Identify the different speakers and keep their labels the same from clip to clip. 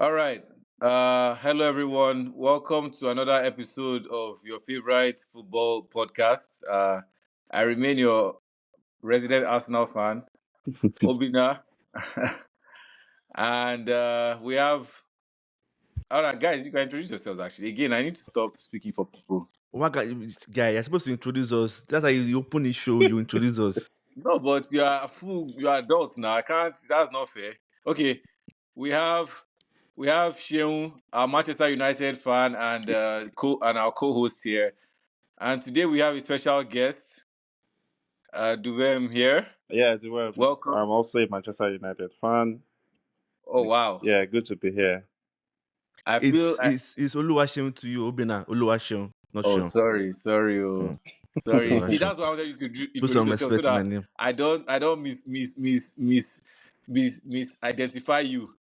Speaker 1: All right. Hello, everyone. Welcome to another episode of your favorite football podcast. I remain your resident Arsenal fan, Obina. and we have. All right, guys, you can introduce yourselves actually. Again, I need to stop speaking for people.
Speaker 2: One guy, you're supposed to introduce us. That's how you open the show. You introduce us.
Speaker 1: No, but you are full. You are adults now. I can't. That's not fair. Okay, we have we have Sheung, our Manchester United fan, and our co-host here. And today we have a special guest, Duwem here.
Speaker 3: Yeah, Duwem.
Speaker 1: Welcome.
Speaker 3: I'm also a Manchester United fan.
Speaker 1: Oh wow!
Speaker 3: Yeah, good to be here.
Speaker 1: I feel.
Speaker 2: It's Oluwaseun to you, Obina. Oluwaseun, not
Speaker 1: Oh,
Speaker 2: Sean.
Speaker 1: sorry.
Speaker 2: Mm.
Speaker 1: Sorry. You see,
Speaker 2: Oluwaseun.
Speaker 1: that's why I wanted you to
Speaker 2: Put
Speaker 1: introduce
Speaker 2: some
Speaker 1: yourself so
Speaker 2: respect to my
Speaker 1: that
Speaker 2: name.
Speaker 1: I don't misidentify you.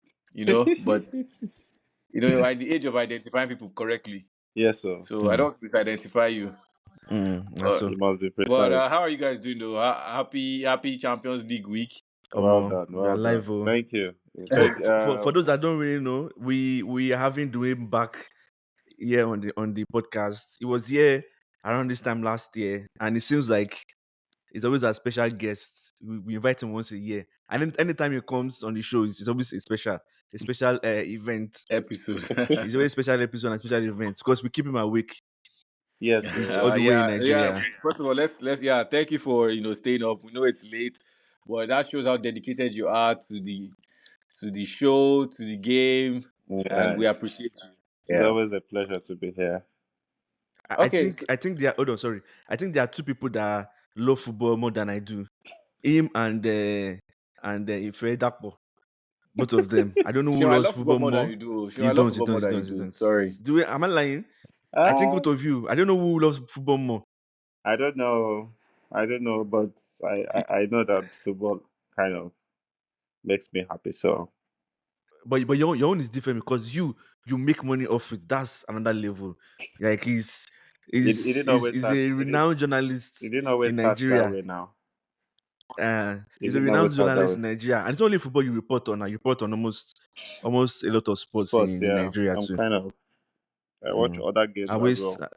Speaker 1: But at the age of identifying people correctly,
Speaker 3: Yes, sir.
Speaker 1: so I don't misidentify you.
Speaker 2: That's so.
Speaker 3: You must be
Speaker 1: But
Speaker 3: precise.
Speaker 1: how are you guys doing though? Happy Champions League week.
Speaker 3: Well done.
Speaker 2: We are
Speaker 3: Well
Speaker 2: live.
Speaker 3: done. Thank you.
Speaker 2: For those that don't really know, we are having Duwem back here on the podcast. It was here around this time last year, and it seems like it's always a special guest. We invite him once a year, and anytime he comes on the show, it's always a special event.
Speaker 1: Episode.
Speaker 2: It's always a special episode and special events because we keep him awake.
Speaker 3: yes,
Speaker 2: He's
Speaker 3: sir.
Speaker 2: all the way in
Speaker 1: Yeah.
Speaker 2: Nigeria.
Speaker 1: First of all, let's thank you for staying up. We know it's late, but that shows how dedicated you are to the show, to the game, and
Speaker 3: Yeah,
Speaker 1: we appreciate you.
Speaker 3: it's
Speaker 1: Yeah.
Speaker 3: always a pleasure to be here.
Speaker 2: I
Speaker 1: Okay.
Speaker 2: think there. Hold on, sorry. I think there are two people that love football more than I do. Him and Ife Dapo. Both of them. I don't know who
Speaker 1: Sure, I
Speaker 2: loves
Speaker 1: love football
Speaker 2: football
Speaker 1: more than
Speaker 2: more.
Speaker 1: you do. Sure,
Speaker 2: You
Speaker 1: I love
Speaker 2: don't. You
Speaker 1: football more
Speaker 2: don't. You
Speaker 1: than you
Speaker 2: don't. You
Speaker 1: do.
Speaker 2: don't.
Speaker 1: Sorry.
Speaker 2: Am I lying? I think both
Speaker 3: Uh,
Speaker 2: of you. I don't know who loves football more.
Speaker 3: I don't know. But I know that football kind of makes me happy. So
Speaker 2: But your own is different because you make money off it. That's another level. Like
Speaker 3: it didn't always
Speaker 2: he's
Speaker 3: start.
Speaker 2: a
Speaker 3: It
Speaker 2: renowned
Speaker 3: it
Speaker 2: journalist
Speaker 3: didn't always
Speaker 2: in
Speaker 3: start that
Speaker 2: Nigeria.
Speaker 3: way. Now it
Speaker 2: He's a
Speaker 3: didn't always
Speaker 2: renowned
Speaker 3: start that
Speaker 2: journalist
Speaker 3: way.
Speaker 2: in Nigeria, and it's only football you report on. And you report on almost a lot of sports
Speaker 3: Sports,
Speaker 2: in
Speaker 3: yeah.
Speaker 2: Nigeria
Speaker 3: I'm
Speaker 2: too.
Speaker 3: kind of. I watch other games
Speaker 2: I
Speaker 3: as
Speaker 2: always
Speaker 3: well.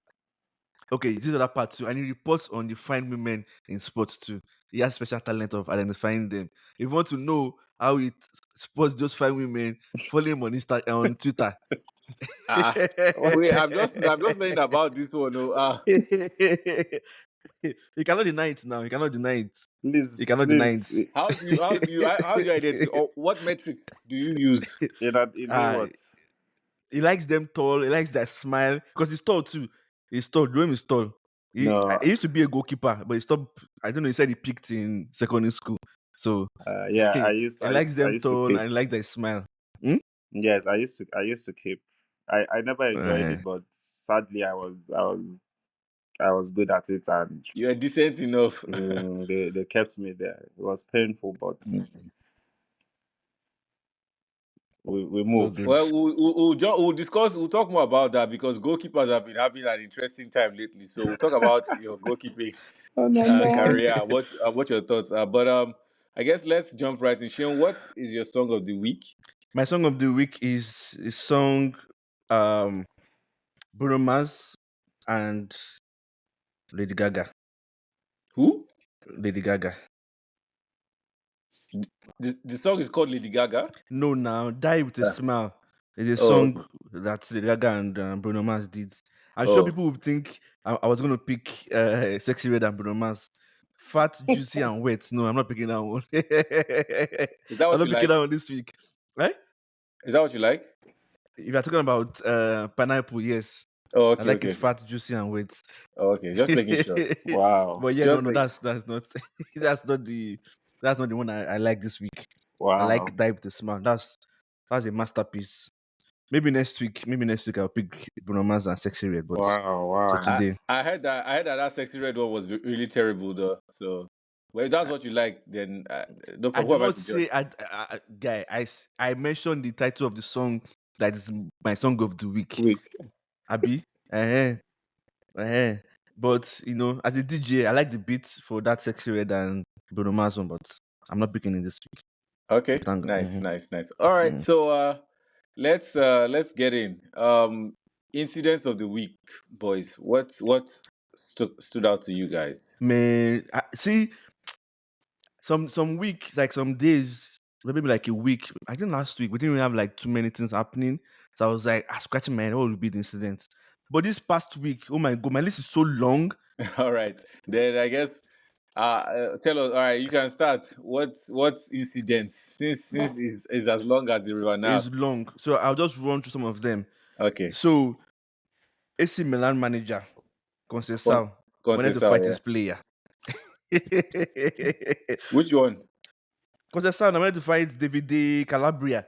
Speaker 2: okay. This is other part too, and he reports on the fine women in sports too. He has special talent of identifying them. If you want to know how he spots those fine women, follow him on on Twitter.
Speaker 1: Ah, wait. I'm just learning about this one. Oh,
Speaker 2: He cannot deny it now. He cannot deny it. He
Speaker 3: Please,
Speaker 2: cannot deny it.
Speaker 3: please.
Speaker 1: how do you identify? Or what metrics do you use?
Speaker 3: In doing
Speaker 2: Uh,
Speaker 3: what?
Speaker 2: he likes them tall. He likes their smile because he's tall too. He's tall. Duane is tall.
Speaker 3: No.
Speaker 2: He used to be a goalkeeper, but he stopped. I don't know. He said he peaked in secondary school. So
Speaker 3: Yeah,
Speaker 2: he likes
Speaker 3: I
Speaker 2: them
Speaker 3: used to
Speaker 2: tall
Speaker 3: keep.
Speaker 2: and he likes their smile. Hmm?
Speaker 3: Yes, I used to keep. I never enjoyed
Speaker 2: Uh,
Speaker 3: it, but sadly, I was good at it, and
Speaker 1: You're decent enough.
Speaker 3: they kept me there. It was painful, but we
Speaker 2: so
Speaker 3: moved.
Speaker 2: good.
Speaker 1: Well, we'll talk more about that because goalkeepers have been having an interesting time lately. So we'll talk about your goalkeeping
Speaker 3: Oh no, no.
Speaker 1: career and what your thoughts are. But I guess let's jump right in. Shion, what is your song of the week?
Speaker 2: My song of the week is a song um Bruno Mars and Lady Gaga.
Speaker 1: Who?
Speaker 2: Lady Gaga.
Speaker 1: The song is called Lady Gaga.
Speaker 2: No, now Die with a Smile. It's a
Speaker 1: Oh,
Speaker 2: song that Lady Gaga and Bruno Mars did. I'm sure
Speaker 1: oh.
Speaker 2: people would think I was going to pick Sexy Red and Bruno Mars. Fat, Juicy, and Wet. No, I'm not picking that one.
Speaker 1: Is that
Speaker 2: I'm
Speaker 1: what
Speaker 2: not
Speaker 1: you
Speaker 2: picking
Speaker 1: like?
Speaker 2: that one this week. Right?
Speaker 1: Is that what you like?
Speaker 2: If you're talking about pineapple, yes.
Speaker 1: Oh,
Speaker 2: I
Speaker 1: okay,
Speaker 2: like
Speaker 1: okay.
Speaker 2: it fat, juicy, and wet.
Speaker 1: Oh, okay. Just making sure.
Speaker 3: Wow,
Speaker 2: But yeah,
Speaker 1: Just
Speaker 2: no,
Speaker 1: make-
Speaker 2: that's not that's not the one I like this week. I
Speaker 3: wow.
Speaker 2: like Type the Smile. That's a masterpiece. Maybe next week I'll pick Bruno Mars and Sexy Red. But
Speaker 3: Wow.
Speaker 2: so today,
Speaker 1: I heard that Sexy Red one was really terrible though. So, well, if that's what you like, then no
Speaker 2: I
Speaker 1: problem. Who
Speaker 2: do
Speaker 1: am I
Speaker 2: not
Speaker 1: to judge?
Speaker 2: say guy. I mentioned the title of the song that is my song of the week. Abi, but as a DJ, I like the beat for that Sexy Red and Bruno Mars one, but I'm not picking it this week.
Speaker 1: Okay,
Speaker 2: Thank God.
Speaker 1: nice. All right, so let's get in. Incidents of the week, boys. What stood out to you guys?
Speaker 2: Man, see, some weeks, like some days, maybe like a week. I think last week we didn't really have like too many things happening. So I was like, scratching my head, what will be the incidents? But this past week, oh my god, my list is so long.
Speaker 1: All right, then I guess tell us. All right, you can start. What incidents? Since is as long as the river now.
Speaker 2: It's long. So I'll just run through some of them.
Speaker 1: Okay,
Speaker 2: So AC Milan manager,
Speaker 1: Con-
Speaker 2: Conceição, wanted to
Speaker 1: Conceição,
Speaker 2: fight
Speaker 1: yeah.
Speaker 2: his player.
Speaker 1: Which one?
Speaker 2: Conceição wanted to fight David Calabria.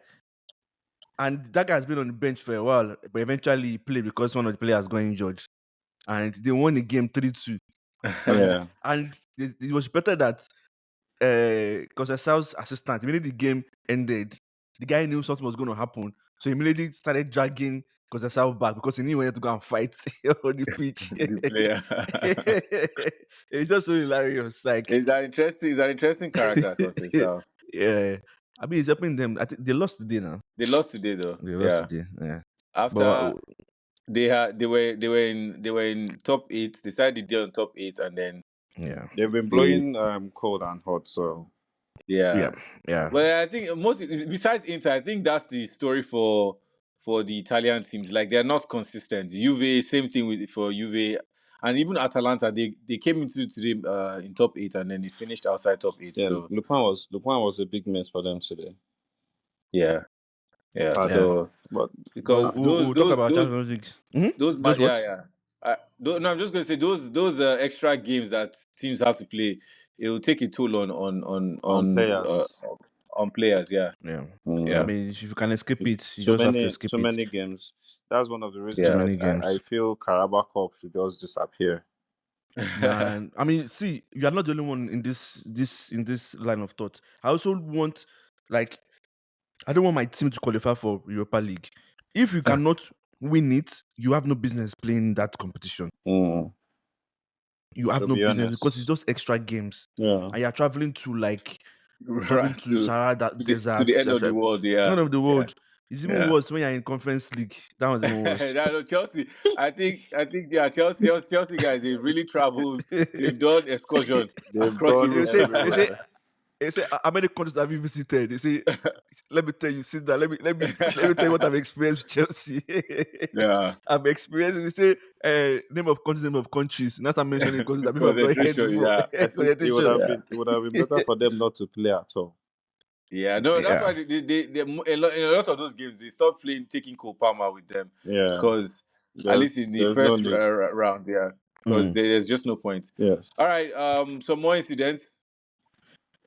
Speaker 2: And that guy has been on the bench for a while, but eventually he played because one of the players got injured. And they won the game 3-2.
Speaker 3: Yeah.
Speaker 2: And it was better that Conceição's assistant, immediately the game ended, the guy knew something was going to happen. So he immediately started dragging Conceição back because he knew he wanted to go and fight on the pitch.
Speaker 1: The player.
Speaker 2: It's just so hilarious. Like,
Speaker 1: Is an interesting character, Conceição.
Speaker 2: yeah. I mean, it's helping them. I think they lost today now.
Speaker 1: They lost today though.
Speaker 2: They lost
Speaker 1: Yeah.
Speaker 2: today. Yeah.
Speaker 1: After
Speaker 2: But
Speaker 1: they were in top 8. They started the day on top 8 and then
Speaker 2: yeah.
Speaker 3: They've been blowing cold and hot, so
Speaker 2: Yeah.
Speaker 1: But I think besides Inter, I think that's the story for the Italian teams. Like they're not consistent. Juve, same thing for Juve, and even Atalanta. They came into today in top 8 and then they finished outside top 8.
Speaker 3: yeah,
Speaker 1: So
Speaker 3: Lupin was a big miss for them today.
Speaker 1: yeah.
Speaker 3: Pardon.
Speaker 1: So
Speaker 3: But
Speaker 1: because
Speaker 2: we'll talk about Champions League.
Speaker 1: those
Speaker 2: What?
Speaker 1: yeah. No, I'm just going to say those extra games that teams have to play. It will take a toll
Speaker 3: on players.
Speaker 1: On players. Yeah.
Speaker 2: Yeah.
Speaker 1: Yeah.
Speaker 2: I mean, if you can escape it, you
Speaker 3: Too
Speaker 2: just have to
Speaker 3: many,
Speaker 2: escape
Speaker 3: too
Speaker 2: it.
Speaker 3: many games. That's one of the reasons
Speaker 1: Yeah.
Speaker 2: Too many games.
Speaker 3: I feel Carabao Cup should just disappear.
Speaker 2: Man, I mean, see, you are not the only one in this line of thought. I also want, like, I don't want my team to qualify for Europa League. If you cannot win it, you have no business playing that competition.
Speaker 3: Mm.
Speaker 2: You have
Speaker 3: To
Speaker 2: no
Speaker 3: be
Speaker 2: business
Speaker 3: honest.
Speaker 2: because it's just extra games.
Speaker 3: Yeah.
Speaker 2: And you're traveling to
Speaker 1: Right,
Speaker 2: Sahara Desert,
Speaker 1: to the end of the world. Yeah.
Speaker 2: end of the
Speaker 1: Yeah.
Speaker 2: world. It's even
Speaker 1: Yeah.
Speaker 2: worse when you're in Conference League. That was even worse.
Speaker 1: No, Chelsea. I think yeah, Chelsea guys, they really traveled. They've done excursion
Speaker 3: They've
Speaker 1: across
Speaker 3: gone
Speaker 1: Europe.
Speaker 3: everywhere.
Speaker 2: They say, how many countries have you visited? They say, let me tell you, sit down. Let me tell you what I've experienced with Chelsea.
Speaker 1: Yeah.
Speaker 2: I've experienced. They say, name of countries. Not I'm mentioning countries that people have not heard
Speaker 1: Concentration,
Speaker 2: before.
Speaker 1: yeah.
Speaker 3: I think it would have been better for them not to play at all.
Speaker 1: Yeah, no, that's
Speaker 2: Yeah.
Speaker 1: why they in a lot of those games they stopped taking Cole Palmer with them.
Speaker 3: Yeah.
Speaker 1: Because at least in the
Speaker 3: There's
Speaker 1: first
Speaker 3: no need.
Speaker 1: round, yeah, because there's just no point.
Speaker 3: Yes.
Speaker 1: All right, some more incidents.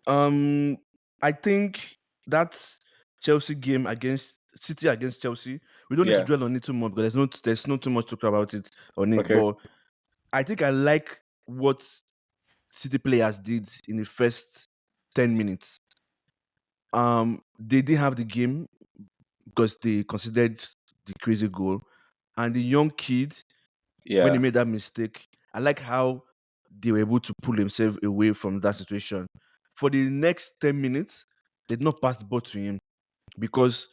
Speaker 2: I think that's Chelsea game against City against Chelsea. We don't need to
Speaker 1: Yeah.
Speaker 2: dwell on it too much because there's not too much to talk about it on it.
Speaker 1: Okay.
Speaker 2: But I think I like what City players did in the first 10 minutes. They didn't have the game because they considered the crazy goal. And the young kid, when he
Speaker 1: Yeah.
Speaker 2: made that mistake, I like how they were able to pull themselves away from that situation. For the next 10 minutes, they did not pass the ball to him because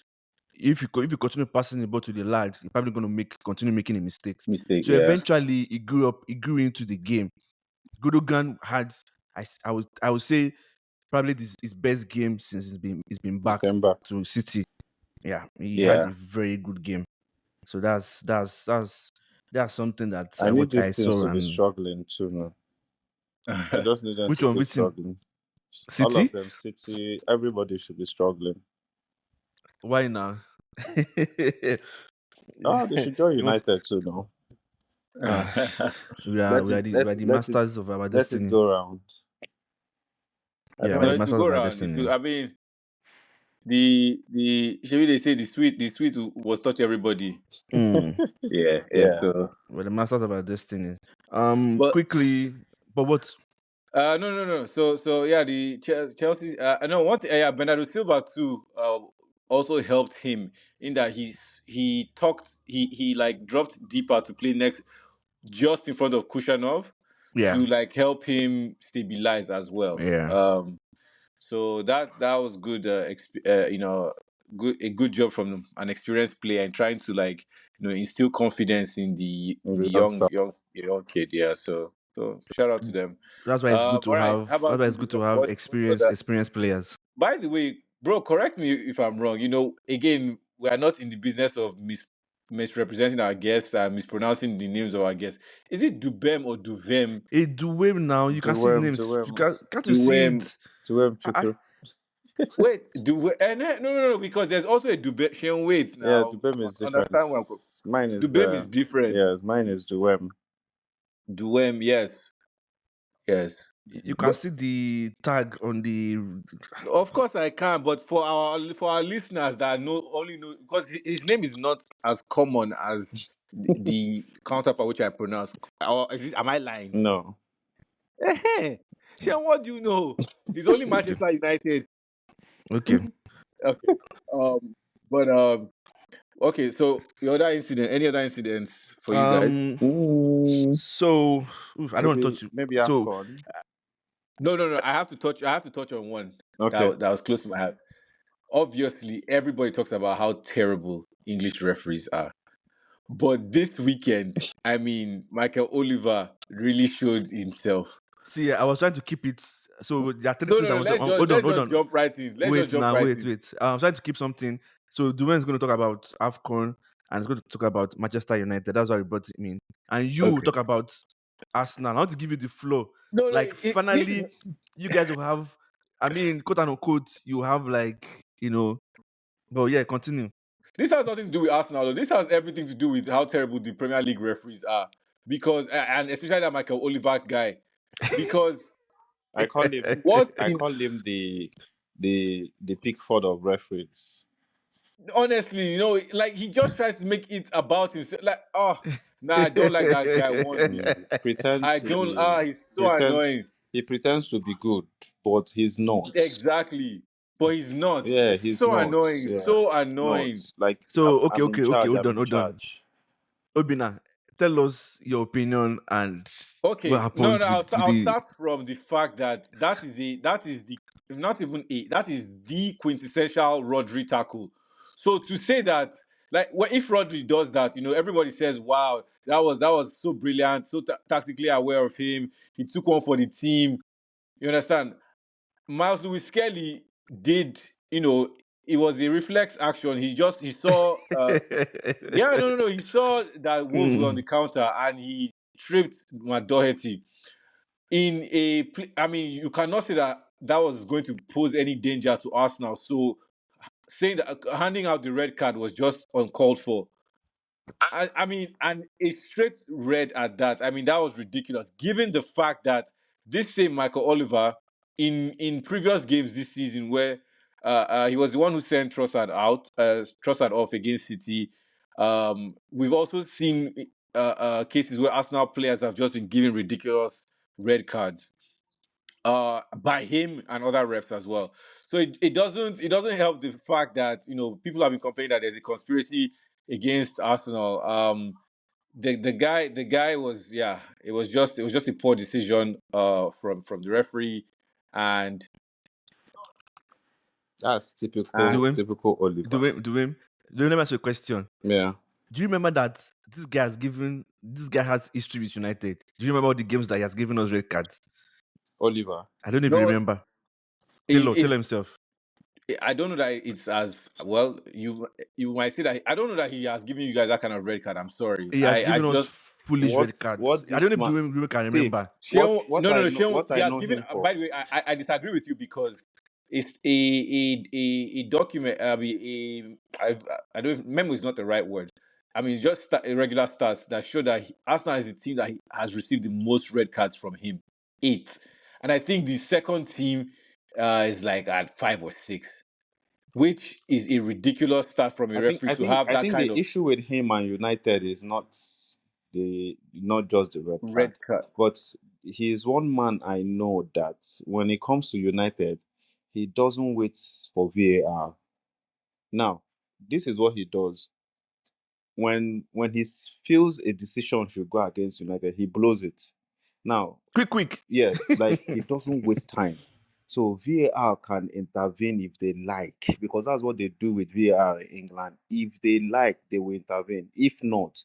Speaker 2: if you continue passing the ball to the lad, you're probably going to continue making a mistake.
Speaker 1: Mistake.
Speaker 2: So
Speaker 1: Yeah.
Speaker 2: eventually, he grew into the game. Gundogan had, I would say, probably his best game since he's been back
Speaker 3: Came back.
Speaker 2: to City. Yeah, he had a very good game. So that's something that
Speaker 3: I need
Speaker 2: I
Speaker 3: these teams
Speaker 2: saw.
Speaker 3: to be
Speaker 2: And
Speaker 3: struggling too, man. I just need them
Speaker 2: which
Speaker 3: to
Speaker 2: one?
Speaker 3: be
Speaker 2: Which team?
Speaker 3: struggling.
Speaker 2: City?
Speaker 3: All of them, City, everybody should be struggling.
Speaker 2: Why now?
Speaker 3: They should join United too, no?
Speaker 2: We are the masters of our destiny.
Speaker 3: Let it go round.
Speaker 2: Yeah, we're the masters of our destiny.
Speaker 1: I mean, they say the sweet was touch everybody. Yeah. So
Speaker 2: we're the masters of our destiny.
Speaker 1: But-
Speaker 2: Quickly, but what?
Speaker 1: No. So yeah, the Chelsea. I know one thing. Yeah, Bernardo Silva too. Also helped him in that he like dropped deeper to play next, just in front of Kushanov.
Speaker 2: Yeah.
Speaker 1: To like help him stabilize as well.
Speaker 2: Yeah.
Speaker 1: So that was good. a good job from an experienced player and trying to like instill confidence in the
Speaker 3: in
Speaker 1: in the
Speaker 3: the youngster.
Speaker 1: young kid. Yeah, so shout out to them.
Speaker 2: That's why it's good
Speaker 1: All
Speaker 2: to
Speaker 1: right, how
Speaker 2: have. That's
Speaker 1: about
Speaker 2: why it's
Speaker 1: you?
Speaker 2: good to have
Speaker 1: What's other?
Speaker 2: experienced players.
Speaker 1: By the way, bro, correct me if I'm wrong. Again, we are not in the business of misrepresenting our guests and mispronouncing the names of our guests. Is it Dubem or Duvem?
Speaker 2: A Duwem now, you can see the
Speaker 3: Duwem,
Speaker 2: names. You
Speaker 3: Duwem,
Speaker 2: can't you see
Speaker 1: Duem.
Speaker 2: it?
Speaker 3: Duwem
Speaker 2: Ah,
Speaker 3: Chuku.
Speaker 1: Wait, no, no, no, because there's also a Dubem. Wait,
Speaker 3: Yeah,
Speaker 1: now
Speaker 3: Dubem is different.
Speaker 1: understand what
Speaker 3: Mine is
Speaker 1: Dubem is different.
Speaker 3: yeah, mine is Duwem.
Speaker 1: Duem, yes, yes.
Speaker 2: you can
Speaker 1: But
Speaker 2: see the tag on the.
Speaker 1: of course I can. But for our listeners that only know because his name is not as common as the counterpart which I pronounce. Or am I lying?
Speaker 3: No.
Speaker 1: Sean, what do you know? It's only
Speaker 2: Okay,
Speaker 1: Manchester United.
Speaker 2: okay.
Speaker 1: Okay. But okay. So any other incidents for you guys?
Speaker 2: Um.
Speaker 3: Mm,
Speaker 2: So I don't want to touch you.
Speaker 3: maybe
Speaker 2: So
Speaker 3: Afcon.
Speaker 1: No, no, no. I have to touch on one
Speaker 3: Okay.
Speaker 1: that was close to my heart. Obviously, everybody talks about how terrible English referees are. But this weekend, I mean, Michael Oliver really showed himself.
Speaker 2: see, I was trying to keep it. So there are three
Speaker 1: No,
Speaker 2: things
Speaker 1: no,
Speaker 2: I
Speaker 1: no.
Speaker 2: want to.
Speaker 1: Let's just
Speaker 2: Hold on,
Speaker 1: let's
Speaker 2: hold
Speaker 1: just
Speaker 2: on.
Speaker 1: jump right in. Let's just
Speaker 2: Wait
Speaker 1: jump
Speaker 2: now,
Speaker 1: right
Speaker 2: wait,
Speaker 1: in.
Speaker 2: wait. I'm trying to keep something. So Duwem is going to talk about Afcon and it's going to talk about Manchester United. That's why we brought him in. And you
Speaker 1: Okay.
Speaker 2: talk about Arsenal. I want to give you the flow.
Speaker 1: No, no.
Speaker 2: Like
Speaker 1: This is
Speaker 2: finally, you guys will have. I mean, quote unquote, you have like But yeah, continue.
Speaker 1: this has nothing to do with Arsenal. Though. This has everything to do with how terrible the Premier League referees are, because and especially that Michael Oliver guy, because
Speaker 3: I call him
Speaker 1: what
Speaker 3: I
Speaker 1: in
Speaker 3: call him the Pickford of referees.
Speaker 1: honestly, like he just tries to make it about himself. Like, oh, nah, I don't like that guy one
Speaker 3: He
Speaker 1: bit.
Speaker 3: pretends
Speaker 1: I
Speaker 3: to
Speaker 1: don't.
Speaker 3: be
Speaker 1: He's so
Speaker 3: pretends
Speaker 1: annoying.
Speaker 3: he pretends to be good, but he's not.
Speaker 1: Exactly, but he's not.
Speaker 3: Yeah,
Speaker 1: It's
Speaker 3: he's
Speaker 1: so
Speaker 3: not.
Speaker 1: annoying.
Speaker 3: Yeah,
Speaker 1: So
Speaker 3: not
Speaker 1: annoying.
Speaker 3: like
Speaker 2: So okay,
Speaker 3: I'm in
Speaker 2: okay, okay.
Speaker 3: charge.
Speaker 2: Hold
Speaker 3: I'm
Speaker 2: on,
Speaker 3: in
Speaker 2: hold on.
Speaker 3: charge.
Speaker 2: Obina, tell us your opinion and what
Speaker 1: Okay, no,
Speaker 2: happened
Speaker 1: no. I'll,
Speaker 2: with,
Speaker 1: sta-
Speaker 2: with
Speaker 1: I'll
Speaker 2: the
Speaker 1: start from the fact that is the not even that is the quintessential Rodri tackle. So to say that, like, if Rodri does that, everybody says, "Wow, that was so brilliant, so tactically aware of him. He took one for the team." You understand? Miles Lewis Skelly did, it was a reflex action. He saw, yeah, no, no, no. He saw that Wolves were on
Speaker 2: Hmm.
Speaker 1: the counter and he tripped Matt Doherty I mean, you cannot say that was going to pose any danger to Arsenal. So saying that handing out the red card was just uncalled for. I mean, and a straight red at that. I mean, that was ridiculous, given the fact that this same Michael Oliver in previous games this season, where he was the one who sent Trossard off against City. We've also seen cases where Arsenal players have just been given ridiculous red cards by him and other refs as well. So it doesn't help the fact that people have been complaining that there's a conspiracy against Arsenal. The guy was, yeah, it was just a poor decision from the referee, and
Speaker 3: That's
Speaker 1: and
Speaker 2: Duwem,
Speaker 3: typical Oliver.
Speaker 2: Duwem. Let me ask you a question.
Speaker 3: Yeah,
Speaker 2: Do you remember that this guy has history with United? Do you remember all the games that he has given us red cards?
Speaker 3: Oliver.
Speaker 2: I don't know if you
Speaker 1: no,
Speaker 2: remember. Tell
Speaker 1: it's
Speaker 2: himself.
Speaker 1: I don't know that it's as well. You might say that I don't know that he has given you guys that kind of red card. I'm sorry.
Speaker 2: He has
Speaker 1: I
Speaker 2: given us
Speaker 1: just
Speaker 2: foolish red cards.
Speaker 3: What
Speaker 2: I don't
Speaker 3: this
Speaker 2: know if
Speaker 3: man
Speaker 2: Duwem can
Speaker 3: see?
Speaker 2: remember.
Speaker 1: Sheon, no, no, no, Sheon,
Speaker 3: What
Speaker 1: he
Speaker 3: I
Speaker 1: has
Speaker 3: know
Speaker 1: given.
Speaker 3: him for.
Speaker 1: By the way, I disagree with you because it's a document. I don't. Memo is not the right word. I mean, it's just a regular stats that show that Arsenal is the team that has received the most red cards from him, 8, and I think the second team is like at 5 or 6, which is a ridiculous stat from a referee to have
Speaker 3: I
Speaker 1: that
Speaker 3: think
Speaker 1: kind
Speaker 3: the
Speaker 1: of
Speaker 3: issue with him and United is not just the red card,
Speaker 1: red card.
Speaker 3: but he is one man I know that when it comes to United, he doesn't wait for VAR. Now, this is what he does. When he feels a decision should go against United, he blows it. Now,
Speaker 2: Quick, quick.
Speaker 3: yes, like he doesn't waste time. So VAR can intervene if they like, because that's what they do with VAR in England. If they like, they will intervene. If not,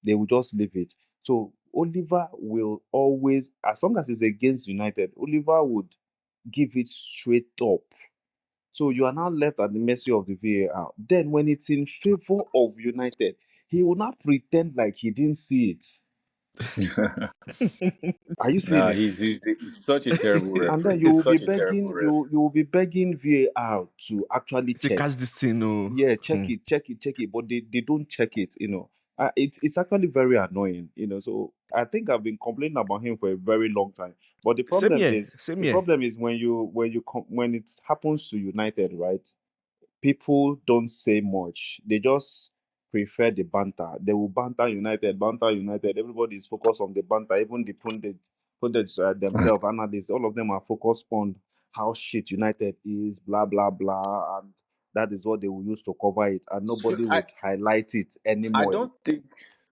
Speaker 3: they will just leave it. So Oliver will always, as long as it's against United, Oliver would give it straight up. So you are now left at the mercy of the VAR. Then when it's in favor of United, he will not pretend like he didn't see it. Are you seeing
Speaker 1: Nah,
Speaker 3: it?
Speaker 1: he's such a terrible
Speaker 3: And then
Speaker 1: referee.
Speaker 3: you
Speaker 1: He's
Speaker 3: will be
Speaker 1: such a terrible
Speaker 3: begging,
Speaker 1: ref.
Speaker 3: you will be begging VAR to actually
Speaker 2: Say
Speaker 3: check.
Speaker 2: catch this thing, oh.
Speaker 3: Yeah, check it, check it, check it. But they don't check it, you know. It's actually very annoying, you know. So I think I've been complaining about him for a very long time. But
Speaker 2: Same here, same
Speaker 3: the
Speaker 2: here.
Speaker 3: problem is when it happens to United, right? People don't say much. They just prefer the banter. They will banter United, banter United. Everybody is focused on the banter. Even the pundits themselves, analysts, all of them are focused on how shit United is, blah blah blah, and that is what they will use to cover it, and nobody
Speaker 1: I
Speaker 3: would highlight it
Speaker 1: I
Speaker 3: anymore.
Speaker 1: don't think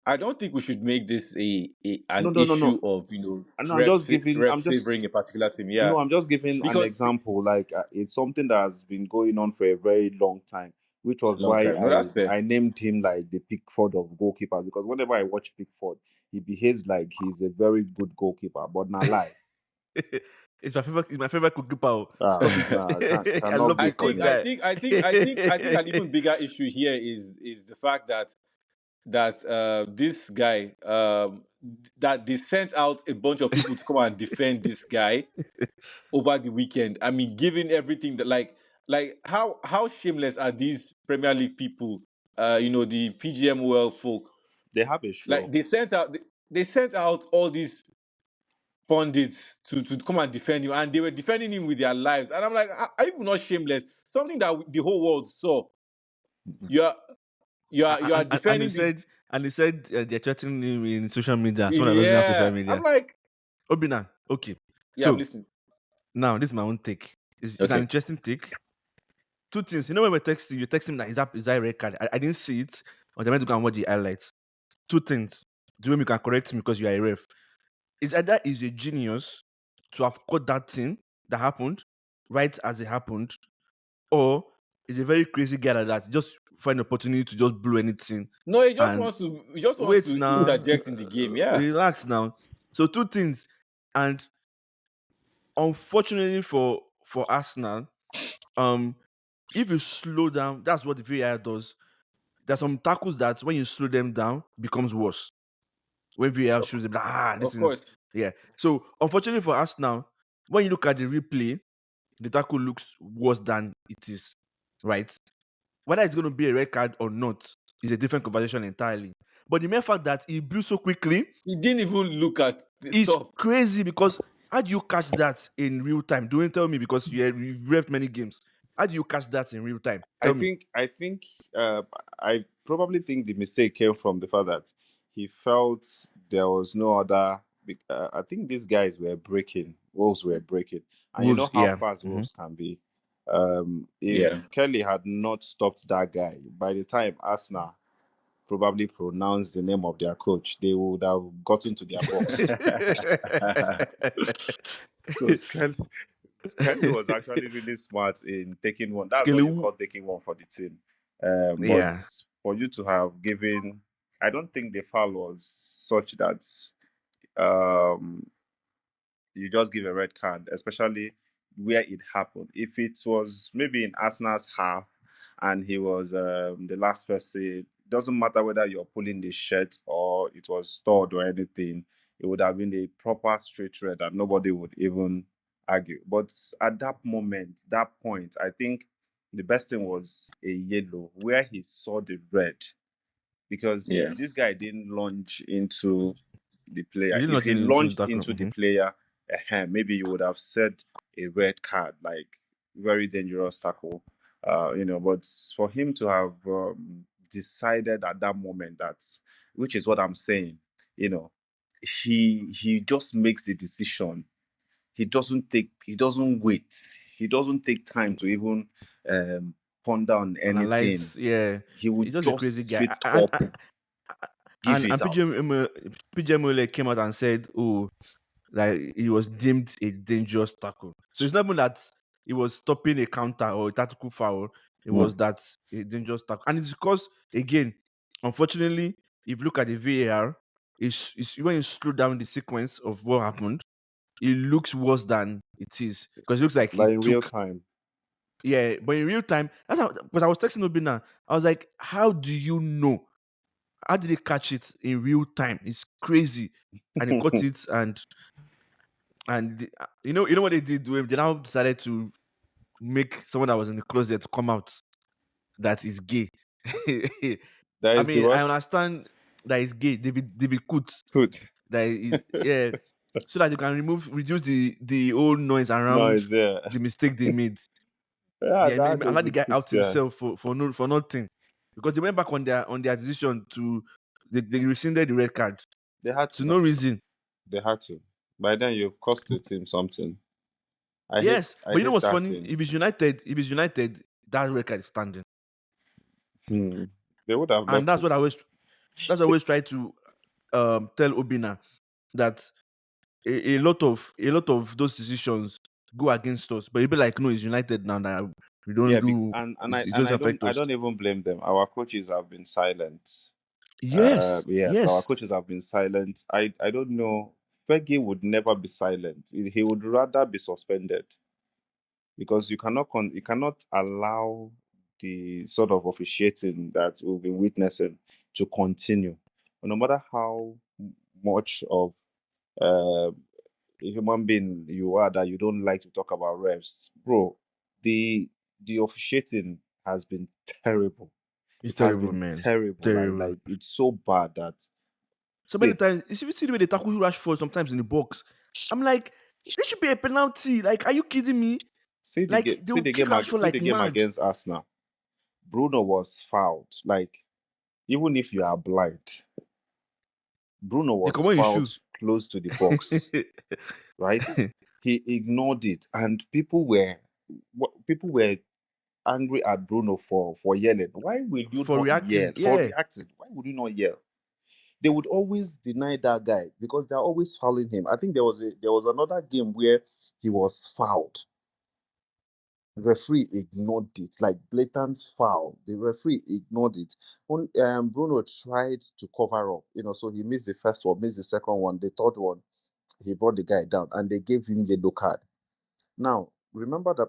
Speaker 1: I don't think we should make this
Speaker 3: No,
Speaker 1: an
Speaker 3: no, no,
Speaker 1: issue
Speaker 3: no.
Speaker 1: of
Speaker 3: No, I'm just giving.
Speaker 1: refs
Speaker 3: I'm just
Speaker 1: favoring a particular team. Yeah,
Speaker 3: No, I'm just giving an
Speaker 1: because
Speaker 3: example. Like it's something that has been going on for a very long time, which was
Speaker 1: long
Speaker 3: why
Speaker 1: time. No, that's fair.
Speaker 3: I named him like the Pickford of goalkeepers, because whenever I watch Pickford, he behaves like he's a very good goalkeeper, but not lie.
Speaker 2: It's my favorite goalkeeper. Oh. Stop it.
Speaker 3: Nah,
Speaker 2: I
Speaker 3: cannot
Speaker 2: love
Speaker 3: be
Speaker 2: Pickford
Speaker 3: funny.
Speaker 2: guy.
Speaker 1: I think an even bigger issue here is the fact that this guy that they sent out a bunch of people to come and defend this guy over the weekend. I mean, given everything that how shameless are these Premier League people? The PGMOL folk.
Speaker 3: They have a
Speaker 1: Like
Speaker 3: show.
Speaker 1: they sent out all these pundits to come and defend him, and they were defending him with their lives. And I'm like, are you not shameless? Something that the whole world saw. You are you are
Speaker 2: And
Speaker 1: defending this.
Speaker 2: he said they're threatening him in social media. Someone that doesn't have social
Speaker 1: Yeah, I'm
Speaker 2: media.
Speaker 1: like,
Speaker 2: Obina, okay.
Speaker 1: yeah, I'm
Speaker 2: So
Speaker 1: listening.
Speaker 2: now this is my own take. It's an
Speaker 1: Okay.
Speaker 2: interesting take. Two things. You know when we're texting, you text him that is that a red card? I didn't see it. But I went to go and watch the highlights. Two things. The way you can correct me because you are a ref. Is either is a genius to have caught that thing that happened right as it happened, or is a very crazy guy like that just find an opportunity to just blow anything
Speaker 1: No,
Speaker 2: and
Speaker 1: he just wants
Speaker 2: wait
Speaker 1: to
Speaker 2: now,
Speaker 1: interject in the game. Yeah.
Speaker 2: relax now. So two things, and unfortunately for Arsenal, um, if you slow down, that's what the VAR does. There's some tackles that when you slow them down becomes worse. When VAR shows them, this
Speaker 1: Of
Speaker 2: is
Speaker 1: course.
Speaker 2: yeah. So unfortunately for us now, when you look at the replay, the tackle looks worse than it is, right? Whether it's going to be a red card or not is a different conversation entirely. But the mere fact that he blew so quickly
Speaker 1: He didn't even look at the
Speaker 2: is
Speaker 1: stop.
Speaker 2: crazy because how do you catch that in real time? Don't tell me because you've revved many games. How do you catch that in real time?
Speaker 3: I
Speaker 2: Tell me.
Speaker 3: think I think I probably think the mistake came from the fact that he felt there was no other. I think these guys were breaking. Wolves were breaking, and you know
Speaker 2: Wolves,
Speaker 3: how
Speaker 2: yeah.
Speaker 3: fast
Speaker 2: Mhm.
Speaker 3: Wolves can be.
Speaker 1: Yeah.
Speaker 3: If Kelly had not stopped that guy, by the time Arsenal probably pronounced the name of their coach, they would have gotten to their box. So Skelly was actually really smart in taking one. That's what you
Speaker 2: Skelewu.
Speaker 3: call taking one for the team. But
Speaker 2: Yeah.
Speaker 3: for you to have given, I don't think the foul was such that um, you just give a red card, especially where it happened. If it was maybe in Arsenal's half and he was the last person, it doesn't matter whether you're pulling the shirt or it was stored or anything, it would have been a proper straight red and nobody would even argue. But at that moment, that point, I think the best thing was a yellow where he saw the red, because
Speaker 1: Yeah.
Speaker 3: this guy didn't launch into the player.
Speaker 2: You didn't
Speaker 3: If
Speaker 2: launch
Speaker 3: he
Speaker 2: it into the
Speaker 3: launched
Speaker 2: tackle.
Speaker 3: into the player, maybe you would have said a red card, like very dangerous tackle. But for him to have decided at that moment, which is what I'm saying, you know, he just makes the decision. He doesn't wait. He doesn't take time to even ponder on anything.
Speaker 2: Analyze, yeah.
Speaker 3: He
Speaker 2: He's
Speaker 3: would
Speaker 2: just a crazy
Speaker 3: just
Speaker 2: guy.
Speaker 3: straight up give
Speaker 2: And
Speaker 3: it out.
Speaker 2: PGMOL came out and said, "Oh, Like it was deemed a dangerous tackle. So it's not even that it was stopping a counter or a tactical foul. It
Speaker 3: Hmm.
Speaker 2: was that a dangerous tackle, and it's because again, unfortunately, if you look at the VAR, it's when you slow down the sequence of what happened, it looks worse than it is because it looks like
Speaker 3: Like
Speaker 2: it
Speaker 3: in real
Speaker 2: took.
Speaker 3: time.
Speaker 2: Yeah, but in real time, that's how, because I was texting Obina. I was like, "How do you know? How did they catch it in real time? It's crazy." And he caught it, you know what they did to him? They now decided to make someone that was in the closet to come out that is gay.
Speaker 3: That
Speaker 2: I
Speaker 3: is the
Speaker 2: mean, I
Speaker 3: what?
Speaker 2: understand that is gay. David Kut,
Speaker 3: Put
Speaker 2: that is, yeah, so that you can reduce the old noise around
Speaker 3: noise, yeah.
Speaker 2: the mistake they made.
Speaker 3: Yeah,
Speaker 2: They
Speaker 3: that
Speaker 2: allowed the
Speaker 3: David
Speaker 2: guy
Speaker 3: Cooks
Speaker 2: out
Speaker 3: guy.
Speaker 2: himself for no for nothing, because they went back on their decision to they rescinded the red card
Speaker 3: They had to
Speaker 2: to no
Speaker 3: now.
Speaker 2: reason.
Speaker 3: They had to. By then you've cost the team something. I hate
Speaker 2: Yes,
Speaker 3: I
Speaker 2: but you know
Speaker 3: hate
Speaker 2: what's
Speaker 3: that
Speaker 2: funny?
Speaker 3: thing.
Speaker 2: If it's United, that red card is standing,
Speaker 3: Hmm. They would have
Speaker 2: and
Speaker 3: left it.
Speaker 2: that's always try to tell Obina that a lot of those decisions go against us, but you'll be like, no, it's United now that we don't
Speaker 3: Yeah,
Speaker 2: do.
Speaker 3: and
Speaker 2: It doesn't affect
Speaker 3: I
Speaker 2: us.
Speaker 3: don't even blame them. Our coaches have been silent.
Speaker 2: Yes,
Speaker 3: Yes, our
Speaker 2: yes,
Speaker 3: coaches have been silent. I don't know. Fergie would never be silent. He would rather be suspended because you cannot allow the sort of officiating that we've been witnessing to continue. No matter how much of uh, a human being you are that you don't like to talk about refs, bro, the the officiating has been terrible.
Speaker 2: it's
Speaker 3: It has
Speaker 2: terrible,
Speaker 3: been
Speaker 2: man.
Speaker 3: terrible.
Speaker 2: Terrible.
Speaker 3: Like it's so bad that
Speaker 2: So many
Speaker 3: see
Speaker 2: times, you see the way they tackle Rashford sometimes in the box. I'm like, there should be a penalty. Like, are you kidding me? Like, they will kick Rashford
Speaker 3: see
Speaker 2: like
Speaker 3: the game
Speaker 2: mad.
Speaker 3: against Arsenal. Bruno was fouled. Like even if you are blind, Bruno
Speaker 2: They
Speaker 3: was
Speaker 2: come on your
Speaker 3: fouled
Speaker 2: shoe.
Speaker 3: close to the box, right? He ignored it, and people were angry at Bruno for yelling. Why will you
Speaker 2: For
Speaker 3: not yell?
Speaker 2: reacting.
Speaker 3: For
Speaker 2: Yeah,
Speaker 3: reacting, why would you not yell? They would always deny that guy because they're always fouling him. I think there was another game where he was fouled. Referee ignored it, like blatant foul. The referee ignored it. When Bruno tried to cover up, so he missed the first one, missed the second one, the third one, he brought the guy down, and they gave him yellow card. Now, remember that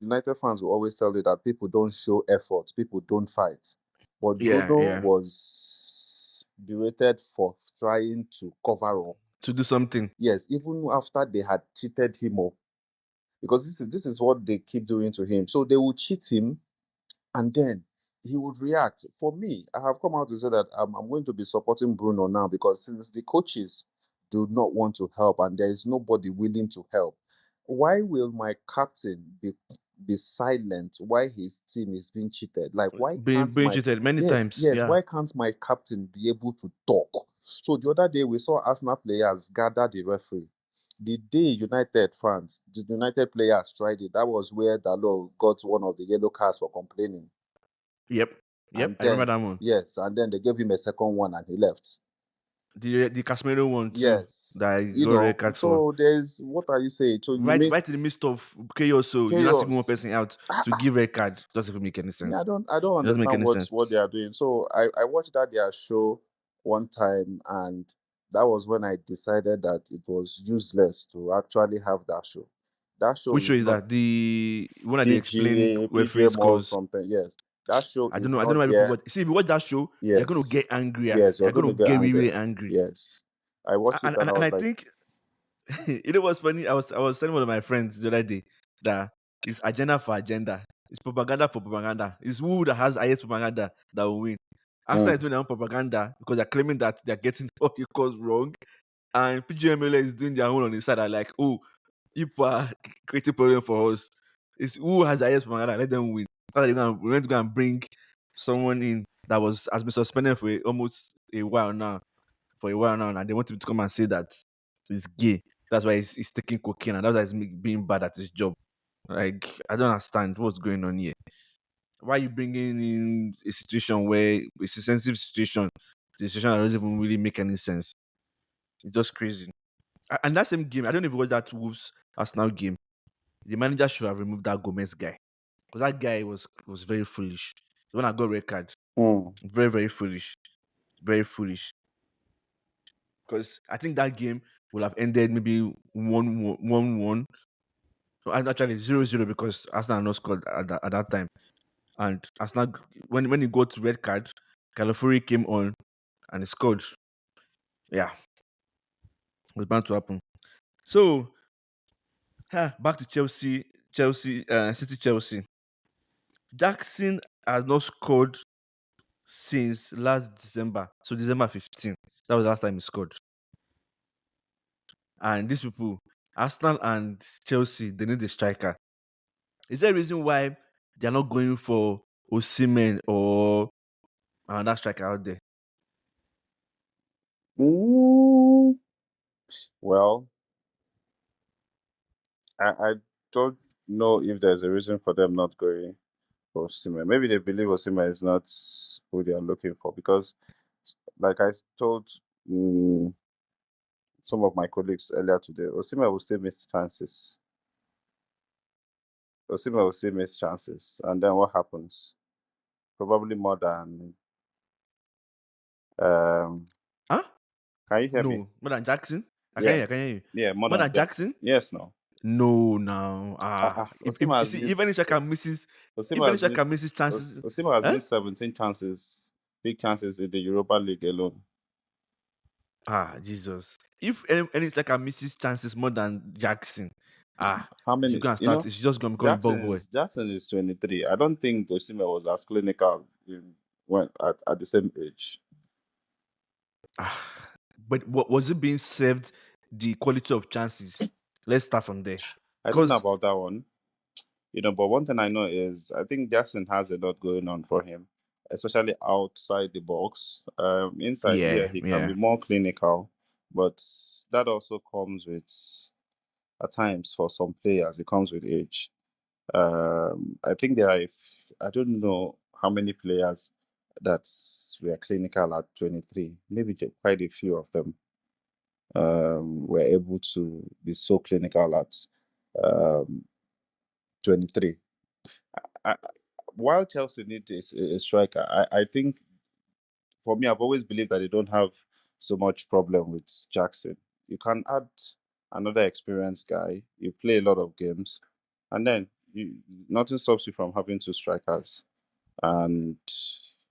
Speaker 3: United fans will always tell you that people don't show effort, people don't fight. But
Speaker 2: yeah,
Speaker 3: Bruno
Speaker 2: yeah.
Speaker 3: was berated for trying to cover up.
Speaker 2: To do something.
Speaker 3: Yes, even after they had cheated him up, because this is what they keep doing to him. So they will cheat him, and then he would react. For me, I have come out to say that I'm going to be supporting Bruno now because since the coaches do not want to help and there is nobody willing to help, why will my captain be silent while his team is being cheated? Like, why can't
Speaker 2: Being
Speaker 3: my
Speaker 2: cheated many
Speaker 3: yes,
Speaker 2: times.
Speaker 3: yes,
Speaker 2: Yeah.
Speaker 3: why can't my captain be able to talk? So the other day we saw Arsenal players gather the referee. The day the United players tried it, that was where Dalo got one of the yellow cards for complaining.
Speaker 2: Yep. Yep.
Speaker 3: And
Speaker 2: I remember
Speaker 3: then,
Speaker 2: that one.
Speaker 3: yes, and then they gave him a second one and he left.
Speaker 2: The Casemiro one too.
Speaker 3: Yes.
Speaker 2: That I got red card for.
Speaker 3: So there's, what are you saying? So you made
Speaker 2: Right in the midst of chaos, so you're not taking one
Speaker 3: chaos.
Speaker 2: person out to give red card. Doesn't even make any
Speaker 3: Me,
Speaker 2: sense.
Speaker 3: I don't
Speaker 2: It doesn't make
Speaker 3: understand
Speaker 2: any sense.
Speaker 3: what they are doing. So I watched that their show one time, and that was when I decided that it was useless to actually have that show. That show
Speaker 2: Which show
Speaker 3: is
Speaker 2: is
Speaker 3: not
Speaker 2: that? The one that they explain referee
Speaker 3: PGA more
Speaker 2: scores.
Speaker 3: something. Yes. That show
Speaker 2: I don't
Speaker 3: is
Speaker 2: know. I don't
Speaker 3: not
Speaker 2: know why people
Speaker 3: there.
Speaker 2: watch. See, if you watch that show, you're gonna
Speaker 3: Yes.
Speaker 2: get angrier.
Speaker 3: Yes, you're
Speaker 2: You're
Speaker 3: going to
Speaker 2: gonna
Speaker 3: get
Speaker 2: get really,
Speaker 3: angry.
Speaker 2: really angry.
Speaker 3: Yes. I watched it and I
Speaker 2: And
Speaker 3: was
Speaker 2: I
Speaker 3: like,
Speaker 2: think you know what's funny? I was telling one of my friends the other day that it's agenda for agenda. It's propaganda for propaganda. It's who that has highest propaganda that will win. Arsenal
Speaker 3: mm,
Speaker 2: is doing their own propaganda because they're claiming that they're getting all the calls wrong, and PGML is doing their own on the side. Are like, oh, people are creating problem for us. It's who has the highest propaganda. Let them win. That's why we're going to go and bring someone in that has been suspended for almost a while now. For a while now, and they want him to come and say that he's gay. That's why he's taking cocaine, and that's why he's being bad at his job. Like, I don't understand what's going on here. Why are you bringing in a situation where it's a sensitive situation, the situation that doesn't even really make any sense? It's just crazy. And that same game, I don't even watch that Wolves Arsenal game. The manager should have removed that Gomez guy because that guy was very foolish. The one I got red card,
Speaker 3: Mm.
Speaker 2: very very foolish, very foolish. Because I think that game will have ended maybe 1-1. So actually 0-0 because Arsenal not scored at that time. And Arsenal, when he got red card, Calafuri came on and he scored. Yeah, it was bound to happen. So back to City, Chelsea. Jackson has not scored since last December. So December 15. That was the last time he scored. And these people, Arsenal and Chelsea, they need a striker. Is there a reason why they're not going for Osimhen or another striker out there?
Speaker 3: Mm. Well, I don't know if there's a reason for them not going for Osimhen. Maybe they believe Osimhen is not who they are looking for because, like I told some of my colleagues earlier today, Osimhen will still miss chances. Osimhen will still miss chances, and then what happens? Probably more than. Um,
Speaker 2: Huh?
Speaker 3: can you hear me?
Speaker 2: No, more than Jackson.
Speaker 3: Yeah,
Speaker 2: I can hear you.
Speaker 3: yeah, more
Speaker 2: More
Speaker 3: than
Speaker 2: than
Speaker 3: Jack.
Speaker 2: Jackson?
Speaker 3: Yes, no.
Speaker 2: No, no. If
Speaker 3: Osimhen
Speaker 2: you
Speaker 3: has
Speaker 2: see,
Speaker 3: missed. Osimhen
Speaker 2: even if
Speaker 3: has
Speaker 2: Shaka misses
Speaker 3: missed.
Speaker 2: chances,
Speaker 3: Osimhen has
Speaker 2: huh?
Speaker 3: missed 17 chances, big chances in the Europa League alone.
Speaker 2: Jesus. If any Shaka misses chances more than Jackson,
Speaker 3: How
Speaker 2: you should
Speaker 3: many?
Speaker 2: go and start. It's just gonna become a ball boy.
Speaker 3: Jackson is 23. I don't think Osimhen was as clinical when at the same age.
Speaker 2: But what was it being saved? The quality of chances. Let's start from there.
Speaker 3: I don't know
Speaker 2: Because
Speaker 3: about that one, but one thing I know is I think Jackson has a lot going on for him, especially outside the box. Inside, yeah,
Speaker 2: yeah,
Speaker 3: he can be
Speaker 2: yeah.
Speaker 3: more clinical, but that also comes with at times for some players it comes with age. I think I don't know how many players that were clinical at 23. Maybe quite a few of them were able to be so clinical at um, 23. I, while Chelsea needs a striker, I think for me, I've always believed that they don't have so much problem with Jackson. You can add another experienced guy. You play a lot of games, and then nothing stops you from having two strikers. And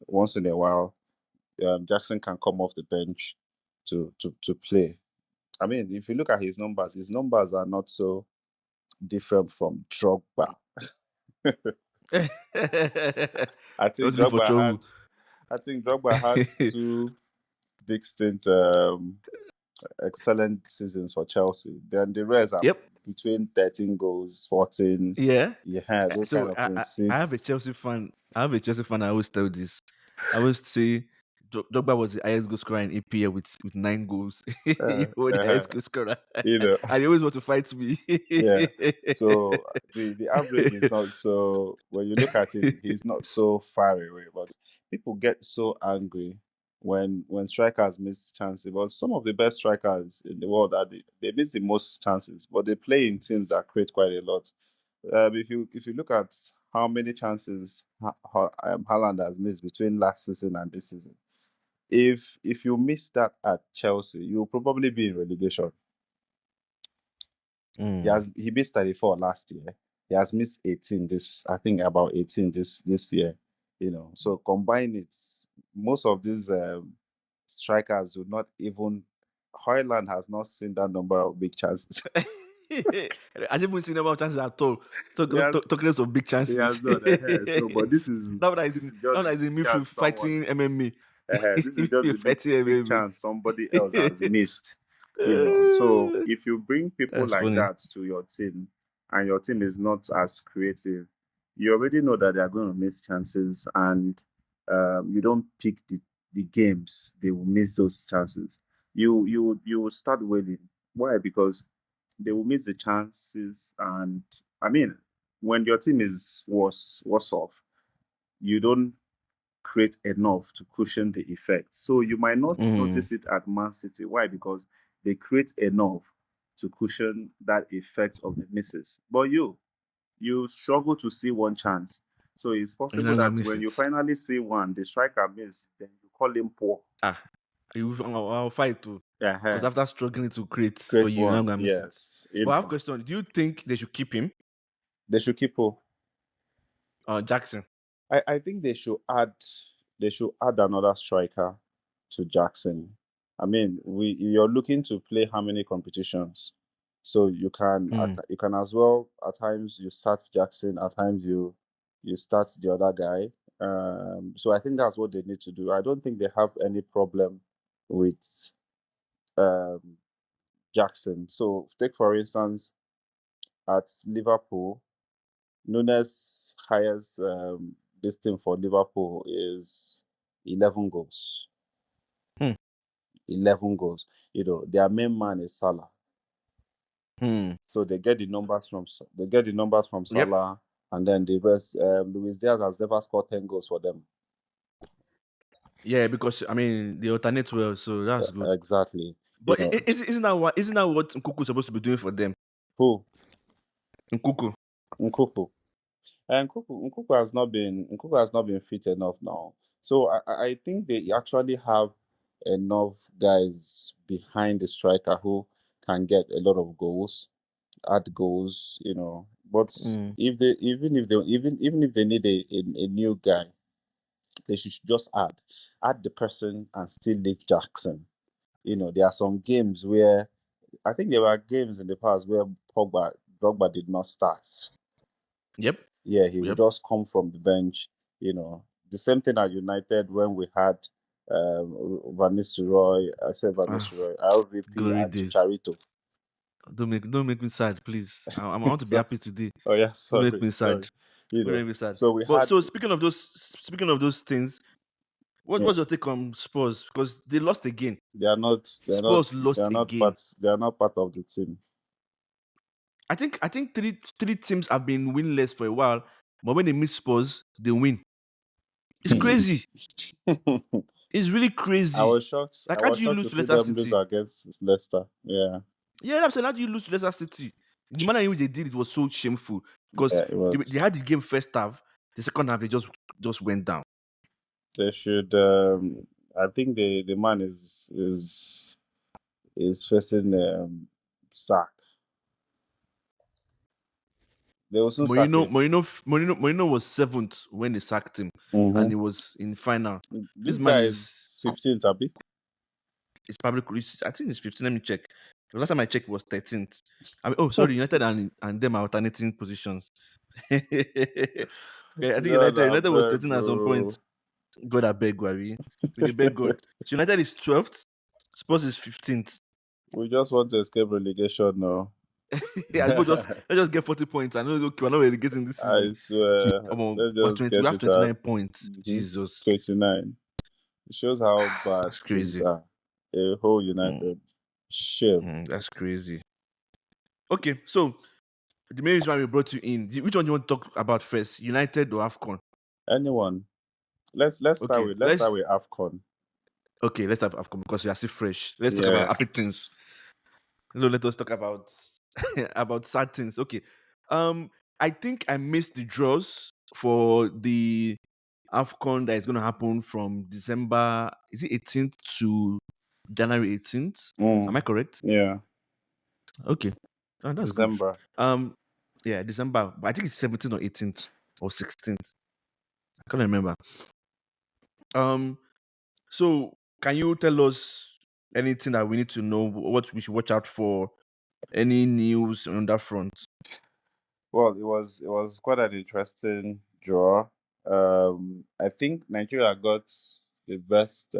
Speaker 3: once in a while, Jackson can come off the bench to play. I mean, if you look at his numbers are not so different from Drogba. I think
Speaker 2: Don't look for
Speaker 3: Drogba had,
Speaker 2: trouble.
Speaker 3: I think Drogba had two distinct, excellent seasons for Chelsea. Then the rest are
Speaker 2: Yep.
Speaker 3: between 13 goals, 14.
Speaker 2: Yeah.
Speaker 3: Yeah, those kind
Speaker 2: So
Speaker 3: of things.
Speaker 2: I have a
Speaker 3: Six.
Speaker 2: Chelsea fan. I have a Chelsea fan. I always tell this. I always say Drogba was the highest goal scorer in EPL with 9 goals.
Speaker 3: Uh,
Speaker 2: You were the
Speaker 3: uh,
Speaker 2: highest goal scorer,
Speaker 3: you know,
Speaker 2: and he always want to fight me.
Speaker 3: yeah. So the average is not so. When you look at it, he's not so far away. But people get so angry when strikers miss chances. But some of the best strikers in the world are they miss the most chances, but they play in teams that create quite a lot. If you look at how many chances Haaland has missed between last season and this season, if you miss that at Chelsea, you'll probably be in relegation.
Speaker 2: Mm.
Speaker 3: He missed 34 last year. He has missed 18 I think about 18 this year. So combine it, most of these strikers do not even. Hoyland has not seen that number of big chances.
Speaker 2: I didn't even see number of chances at all.
Speaker 3: he has
Speaker 2: Talking of big
Speaker 3: he
Speaker 2: chances.
Speaker 3: has not ahead. So, but this is
Speaker 2: Now
Speaker 3: just
Speaker 2: that
Speaker 3: the
Speaker 2: is in
Speaker 3: big chance
Speaker 2: midfield
Speaker 3: someone.
Speaker 2: fighting MMA.
Speaker 3: This is just the
Speaker 2: Fighting
Speaker 3: big
Speaker 2: MMA.
Speaker 3: chance somebody else has missed. So if you bring people
Speaker 2: That's
Speaker 3: like
Speaker 2: funny.
Speaker 3: that to your team, and your team is not as creative, you already know that they are going to miss chances, and you don't pick the games they will miss those chances. You will start wailing. Why? Because they will miss the chances, and I mean, when your team is worse off, you don't create enough to cushion the effect. So you might not
Speaker 2: Mm.
Speaker 3: notice it at Man City. Why? Because they create enough, to cushion that effect of the misses. But you struggle to see one chance. So it's
Speaker 2: You're
Speaker 3: possible
Speaker 2: not gonna
Speaker 3: that
Speaker 2: miss
Speaker 3: when you
Speaker 2: it.
Speaker 3: finally see one, the striker miss, then you call him poor.
Speaker 2: Ah, I'll fight too. Because
Speaker 3: Uh-huh.
Speaker 2: after struggling to create for
Speaker 3: Create
Speaker 2: you, you're not
Speaker 3: one.
Speaker 2: gonna miss it.
Speaker 3: Yes.
Speaker 2: But I have a question. Do you think they should keep him?
Speaker 3: They should keep who?
Speaker 2: Jackson.
Speaker 3: I think they should add another striker to Jackson. I mean, you're looking to play how many competitions? So
Speaker 2: Hmm.
Speaker 3: you can as well at times you start Jackson, at times you start the other guy. So I think that's what they need to do. I don't think they have any problem with um, Jackson. So take for instance at Liverpool, Nunes highest this thing for Liverpool is 11 goals.
Speaker 2: Hmm.
Speaker 3: 11 goals. Their main man is Salah.
Speaker 2: Hmm.
Speaker 3: So they get the numbers from
Speaker 2: Yep.
Speaker 3: Salah, and then the rest. Luis Diaz has never scored 10 goals for them.
Speaker 2: Yeah, because I mean they alternate well, so that's good.
Speaker 3: Exactly.
Speaker 2: But isn't that what Nkuku is supposed to be doing for them?
Speaker 3: Who?
Speaker 2: Nkuku.
Speaker 3: Nkuku. And Nkuku has not been fit enough now. So I think they actually have enough guys behind the striker who can get a lot of goals, add goals. But
Speaker 2: Hmm.
Speaker 3: even if they need a new guy, they should just add the person and still leave Jackson. There are some games where I think there were games in the past where Drogba did not start.
Speaker 2: Yep.
Speaker 3: Yeah, he would
Speaker 2: Yep.
Speaker 3: just come from the bench. The same thing at United when we had Van Nistelrooy, I said Van
Speaker 2: Ah,
Speaker 3: Nistelrooy, LVP
Speaker 2: glory
Speaker 3: and
Speaker 2: days.
Speaker 3: Chicharito.
Speaker 2: Don't make me sad, please. I want to be
Speaker 3: So,
Speaker 2: happy today.
Speaker 3: oh yeah,
Speaker 2: Don't make
Speaker 3: sorry,
Speaker 2: me
Speaker 3: sorry.
Speaker 2: sad.
Speaker 3: You
Speaker 2: Don't
Speaker 3: know,
Speaker 2: make me sad.
Speaker 3: so we
Speaker 2: But
Speaker 3: had
Speaker 2: so speaking of those things,
Speaker 3: yeah,
Speaker 2: what's your take on Spurs? Because they lost again.
Speaker 3: they are not they are not
Speaker 2: Spurs lost again.
Speaker 3: they are not part of the team.
Speaker 2: I think three teams have been winless for a while, but when they meet Spurs, they win. It's crazy. It's really
Speaker 3: I
Speaker 2: crazy.
Speaker 3: was shocked. I
Speaker 2: Like, how
Speaker 3: was
Speaker 2: do you
Speaker 3: shocked
Speaker 2: lose
Speaker 3: to
Speaker 2: to
Speaker 3: see
Speaker 2: Leicester
Speaker 3: them lose
Speaker 2: City?
Speaker 3: against Leicester. Yeah,
Speaker 2: Yeah, I'm saying, how do you lose to Leicester City? The manner in which they did it was so shameful because
Speaker 3: yeah, it
Speaker 2: they
Speaker 3: was.
Speaker 2: had the game first half, the second half they just went down.
Speaker 3: They should. I think the man is facing sack. They will soon sack him.
Speaker 2: Mourinho was seventh when they sacked him, and he
Speaker 3: Mm-hmm.
Speaker 2: was in final. This
Speaker 3: This
Speaker 2: man
Speaker 3: guy
Speaker 2: is
Speaker 3: is 15th, Abi.
Speaker 2: is probably I think it's 15. Let me check. The last time I checked was 13th. I mean, oh, sorry, United and them are alternating positions. Okay, I think
Speaker 3: God, I
Speaker 2: United was
Speaker 3: beg,
Speaker 2: 13 at some point.
Speaker 3: bro.
Speaker 2: God, I beg, Wari. With the beg God. So United is 12th. Spurs is 15th.
Speaker 3: We just want to escape relegation now.
Speaker 2: Yeah, let's just get 40 points. I know okay, we're not relegating this season.
Speaker 3: I swear. Let's
Speaker 2: We're
Speaker 3: just
Speaker 2: 20, we
Speaker 3: get
Speaker 2: have
Speaker 3: it out.
Speaker 2: 29 points.
Speaker 3: Mhm.
Speaker 2: Jesus.
Speaker 3: 29. It shows how bad
Speaker 2: That's
Speaker 3: things
Speaker 2: crazy.
Speaker 3: are. A whole
Speaker 2: Mm,
Speaker 3: United. Shame.
Speaker 2: that's crazy. Okay, so the main reason why we brought you in, which one do you want to talk about first? United or AFCON?
Speaker 3: Anyone. Let's start
Speaker 2: Okay,
Speaker 3: with let's start with AFCON.
Speaker 2: let's have AFCON because we are still fresh. Let's talk
Speaker 3: Yeah.
Speaker 2: about happy things. No, let us talk about about sad things. Okay. I think I missed the draws for the AFCON that is going to happen from December. Is it 18th to January 18th? Am I correct?
Speaker 3: Yeah.
Speaker 2: Okay. Oh, that's good.
Speaker 3: December.
Speaker 2: Um, yeah, December. But I think it's 17th or 18th or 16th. I can't remember. Um, so can you tell us anything that we need to know? What we should watch out for? Any news on that front?
Speaker 3: Well, it was quite an interesting draw. I think Nigeria got the best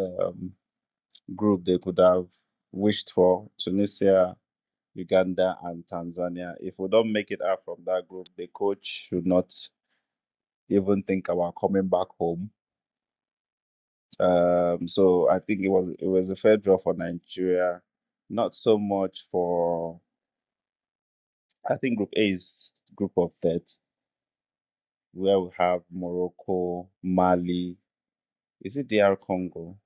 Speaker 3: group they could have wished for. Tunisia, Uganda, and Tanzania. If we don't make it out from that group, the coach should not even think about coming back home. So I think it was a fair draw for Nigeria. Not so much for I think Group A is group of 30, where we have Morocco, Mali. Is it DR Congo?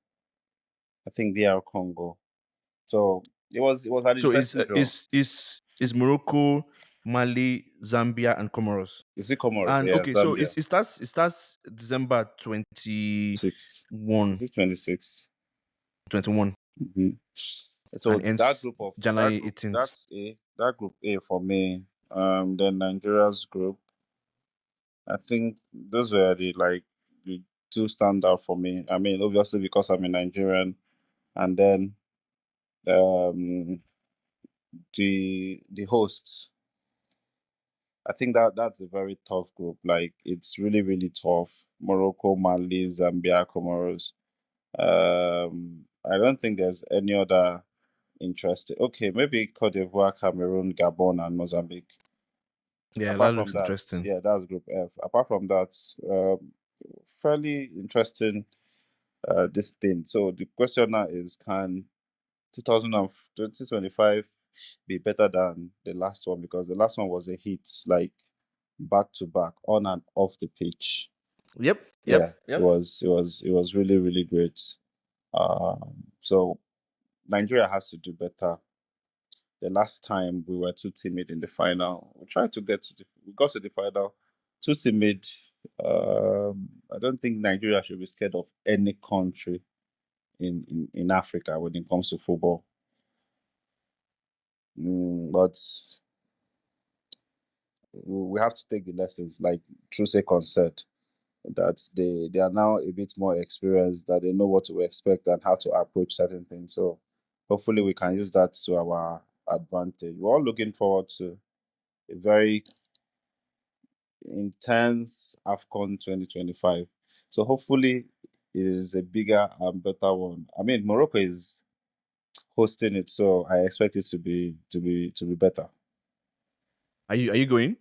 Speaker 3: I think DR Congo. So It was an
Speaker 2: So
Speaker 3: interesting draw.
Speaker 2: is Morocco, Mali, Zambia, and Comoros.
Speaker 3: Is it Comoros?
Speaker 2: And
Speaker 3: Yeah,
Speaker 2: okay, so
Speaker 3: Zambia.
Speaker 2: it starts December 21,
Speaker 3: 6. Is it 26?
Speaker 2: 21
Speaker 3: Mm-hmm.
Speaker 2: and
Speaker 3: So that
Speaker 2: ends
Speaker 3: group of that
Speaker 2: January
Speaker 3: group
Speaker 2: 18th.
Speaker 3: that's A that group A for me. Then Nigeria's group. I think those were the two standout for me. I mean, obviously because I'm a Nigerian, and then um the hosts. I think that's a very tough group. Like it's really really tough. Morocco, Mali, Zambia, Comoros. I don't think there's any other interesting. Okay, maybe Cote d'Ivoire, Cameroon, Gabon, and Mozambique.
Speaker 2: Yeah,
Speaker 3: Apart
Speaker 2: that
Speaker 3: from
Speaker 2: looks
Speaker 3: that,
Speaker 2: interesting.
Speaker 3: yeah, that's Group F. Apart from that, fairly interesting. This thing. So the question now is, can 2025 be better than the last one? Because the last one was a hit, like back to back, on and off the pitch.
Speaker 2: Yep,
Speaker 3: Yeah,
Speaker 2: yep,
Speaker 3: it
Speaker 2: yep.
Speaker 3: was it was it was really really great. So Nigeria has to do better. The last time we were too timid in the final, we got to the final, too timid. I don't think Nigeria should be scared of any country in Africa when it comes to football. But we have to take the lessons, like Trusecon said, that they are now a bit more experienced, that they know what to expect and how to approach certain things. So hopefully we can use that to our advantage. We're all looking forward to a very intense AFCON 2025. So hopefully it is a bigger and better one. I mean, Morocco is hosting it, so I expect it to be better.
Speaker 2: Are you going?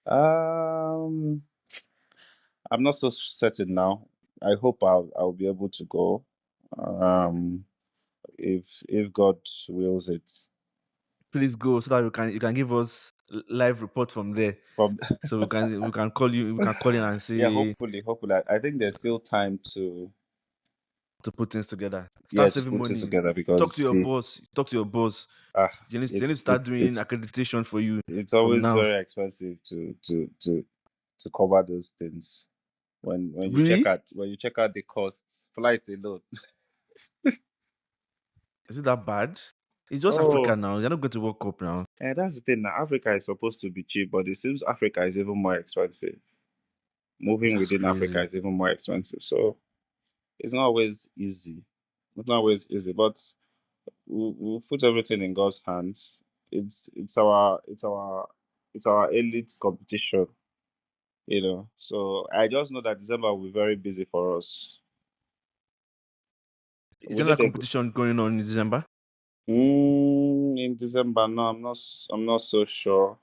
Speaker 3: Um, I'm not so certain now. I hope I'll be able to go. Um, if God wills it.
Speaker 2: Please go so that you can give us live report from there.
Speaker 3: From
Speaker 2: So we can call you, we can call in and
Speaker 3: yeah,
Speaker 2: say
Speaker 3: hopefully. I think there's still time
Speaker 2: to put things together.
Speaker 3: yeah
Speaker 2: Start
Speaker 3: to
Speaker 2: saving
Speaker 3: put it
Speaker 2: money.
Speaker 3: together
Speaker 2: Talk to
Speaker 3: because
Speaker 2: your
Speaker 3: the
Speaker 2: boss. Talk to your boss.
Speaker 3: ah
Speaker 2: They need to start doing accreditation for you
Speaker 3: it's
Speaker 2: from
Speaker 3: always
Speaker 2: now.
Speaker 3: very expensive to cover those things. When you check
Speaker 2: Really?
Speaker 3: out the costs, flight alone.
Speaker 2: Is it that bad? It's just Africa
Speaker 3: Oh,
Speaker 2: now. You're not going to World Cup now.
Speaker 3: and that's the thing. Now Africa is supposed to be cheap, but it seems Africa is even more expensive. Moving
Speaker 2: That's
Speaker 3: within Africa
Speaker 2: crazy.
Speaker 3: is even more expensive. So it's not always easy. It's not always easy, but we'll put everything in God's hands. It's our elite competition, So I just know that December will be very busy for us.
Speaker 2: Is
Speaker 3: We
Speaker 2: there another
Speaker 3: did a
Speaker 2: competition going on in December?
Speaker 3: in December. No, I'm not so sure.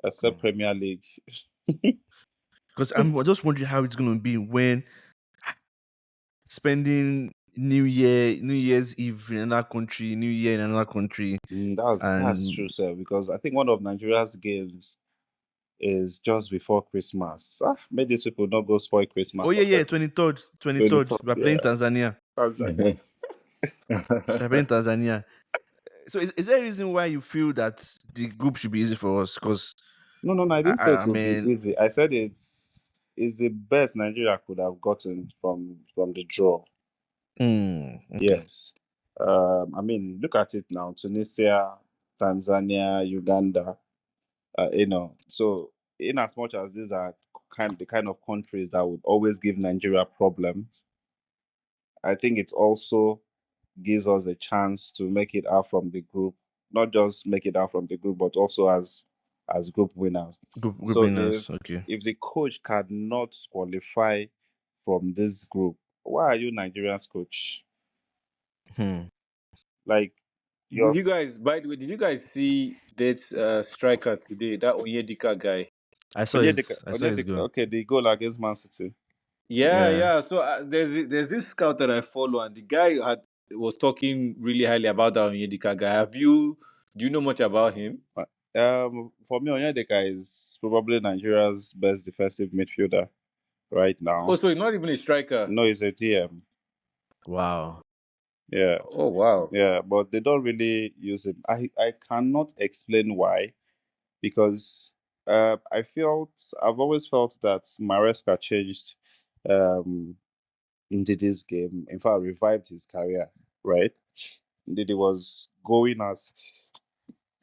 Speaker 3: Except
Speaker 2: Hmm.
Speaker 3: Premier League.
Speaker 2: Because I'm just wondering how it's going to be when spending New Year's Eve in another country, New Year in another country,
Speaker 3: That's
Speaker 2: and
Speaker 3: true, sir. Because I think one of Nigeria's games is just before Christmas. May these people not go spoil
Speaker 2: oh
Speaker 3: Christmas
Speaker 2: yeah,
Speaker 3: for
Speaker 2: yeah,
Speaker 3: certain.
Speaker 2: 23rd, 23rd.
Speaker 3: 23rd,
Speaker 2: We're playing
Speaker 3: yeah.
Speaker 2: Tanzania.
Speaker 3: Tanzania.
Speaker 2: We're playing Tanzania. So is there a reason why you feel that the group should be easy for us? Because
Speaker 3: No, no, no. I
Speaker 2: I,
Speaker 3: didn't say
Speaker 2: I
Speaker 3: it
Speaker 2: I
Speaker 3: will be
Speaker 2: mean,
Speaker 3: easy. I said it's the best Nigeria could have gotten from the draw.
Speaker 2: okay.
Speaker 3: Yes. I mean, look at it now. Tunisia, Tanzania, Uganda. So in as much as these are the kind of countries that would always give Nigeria problems, I think it also gives us a chance to make it out from the group. Not just make it out from the group, but also as group winners.
Speaker 2: Group
Speaker 3: So
Speaker 2: winners.
Speaker 3: if
Speaker 2: Okay.
Speaker 3: if the coach cannot qualify from this group, why are you Nigeria's coach?
Speaker 2: Hmm.
Speaker 3: Like
Speaker 1: Did you
Speaker 3: yours.
Speaker 1: guys, by the way, did you guys see that striker today? That Onyedika guy.
Speaker 2: I saw
Speaker 3: Onyedika,
Speaker 2: it. I saw his
Speaker 3: Onyedika,
Speaker 2: goal.
Speaker 3: okay, the goal against Man City.
Speaker 1: Yeah,
Speaker 2: Yeah.
Speaker 1: yeah. So there's this scout that I follow, and the guy was talking really highly about that Onyedika guy. Do you know much about him?
Speaker 3: For me, Onyedika is probably Nigeria's best defensive midfielder right
Speaker 1: Oh,
Speaker 3: now.
Speaker 1: so he's not even a striker.
Speaker 3: No, he's a DM.
Speaker 2: Wow.
Speaker 3: Yeah,
Speaker 1: Oh wow.
Speaker 3: yeah, but they don't really use him. I cannot explain why, because I've always felt that Maresca changed um into this game. In fact, revived his career, right? Ndidi was going as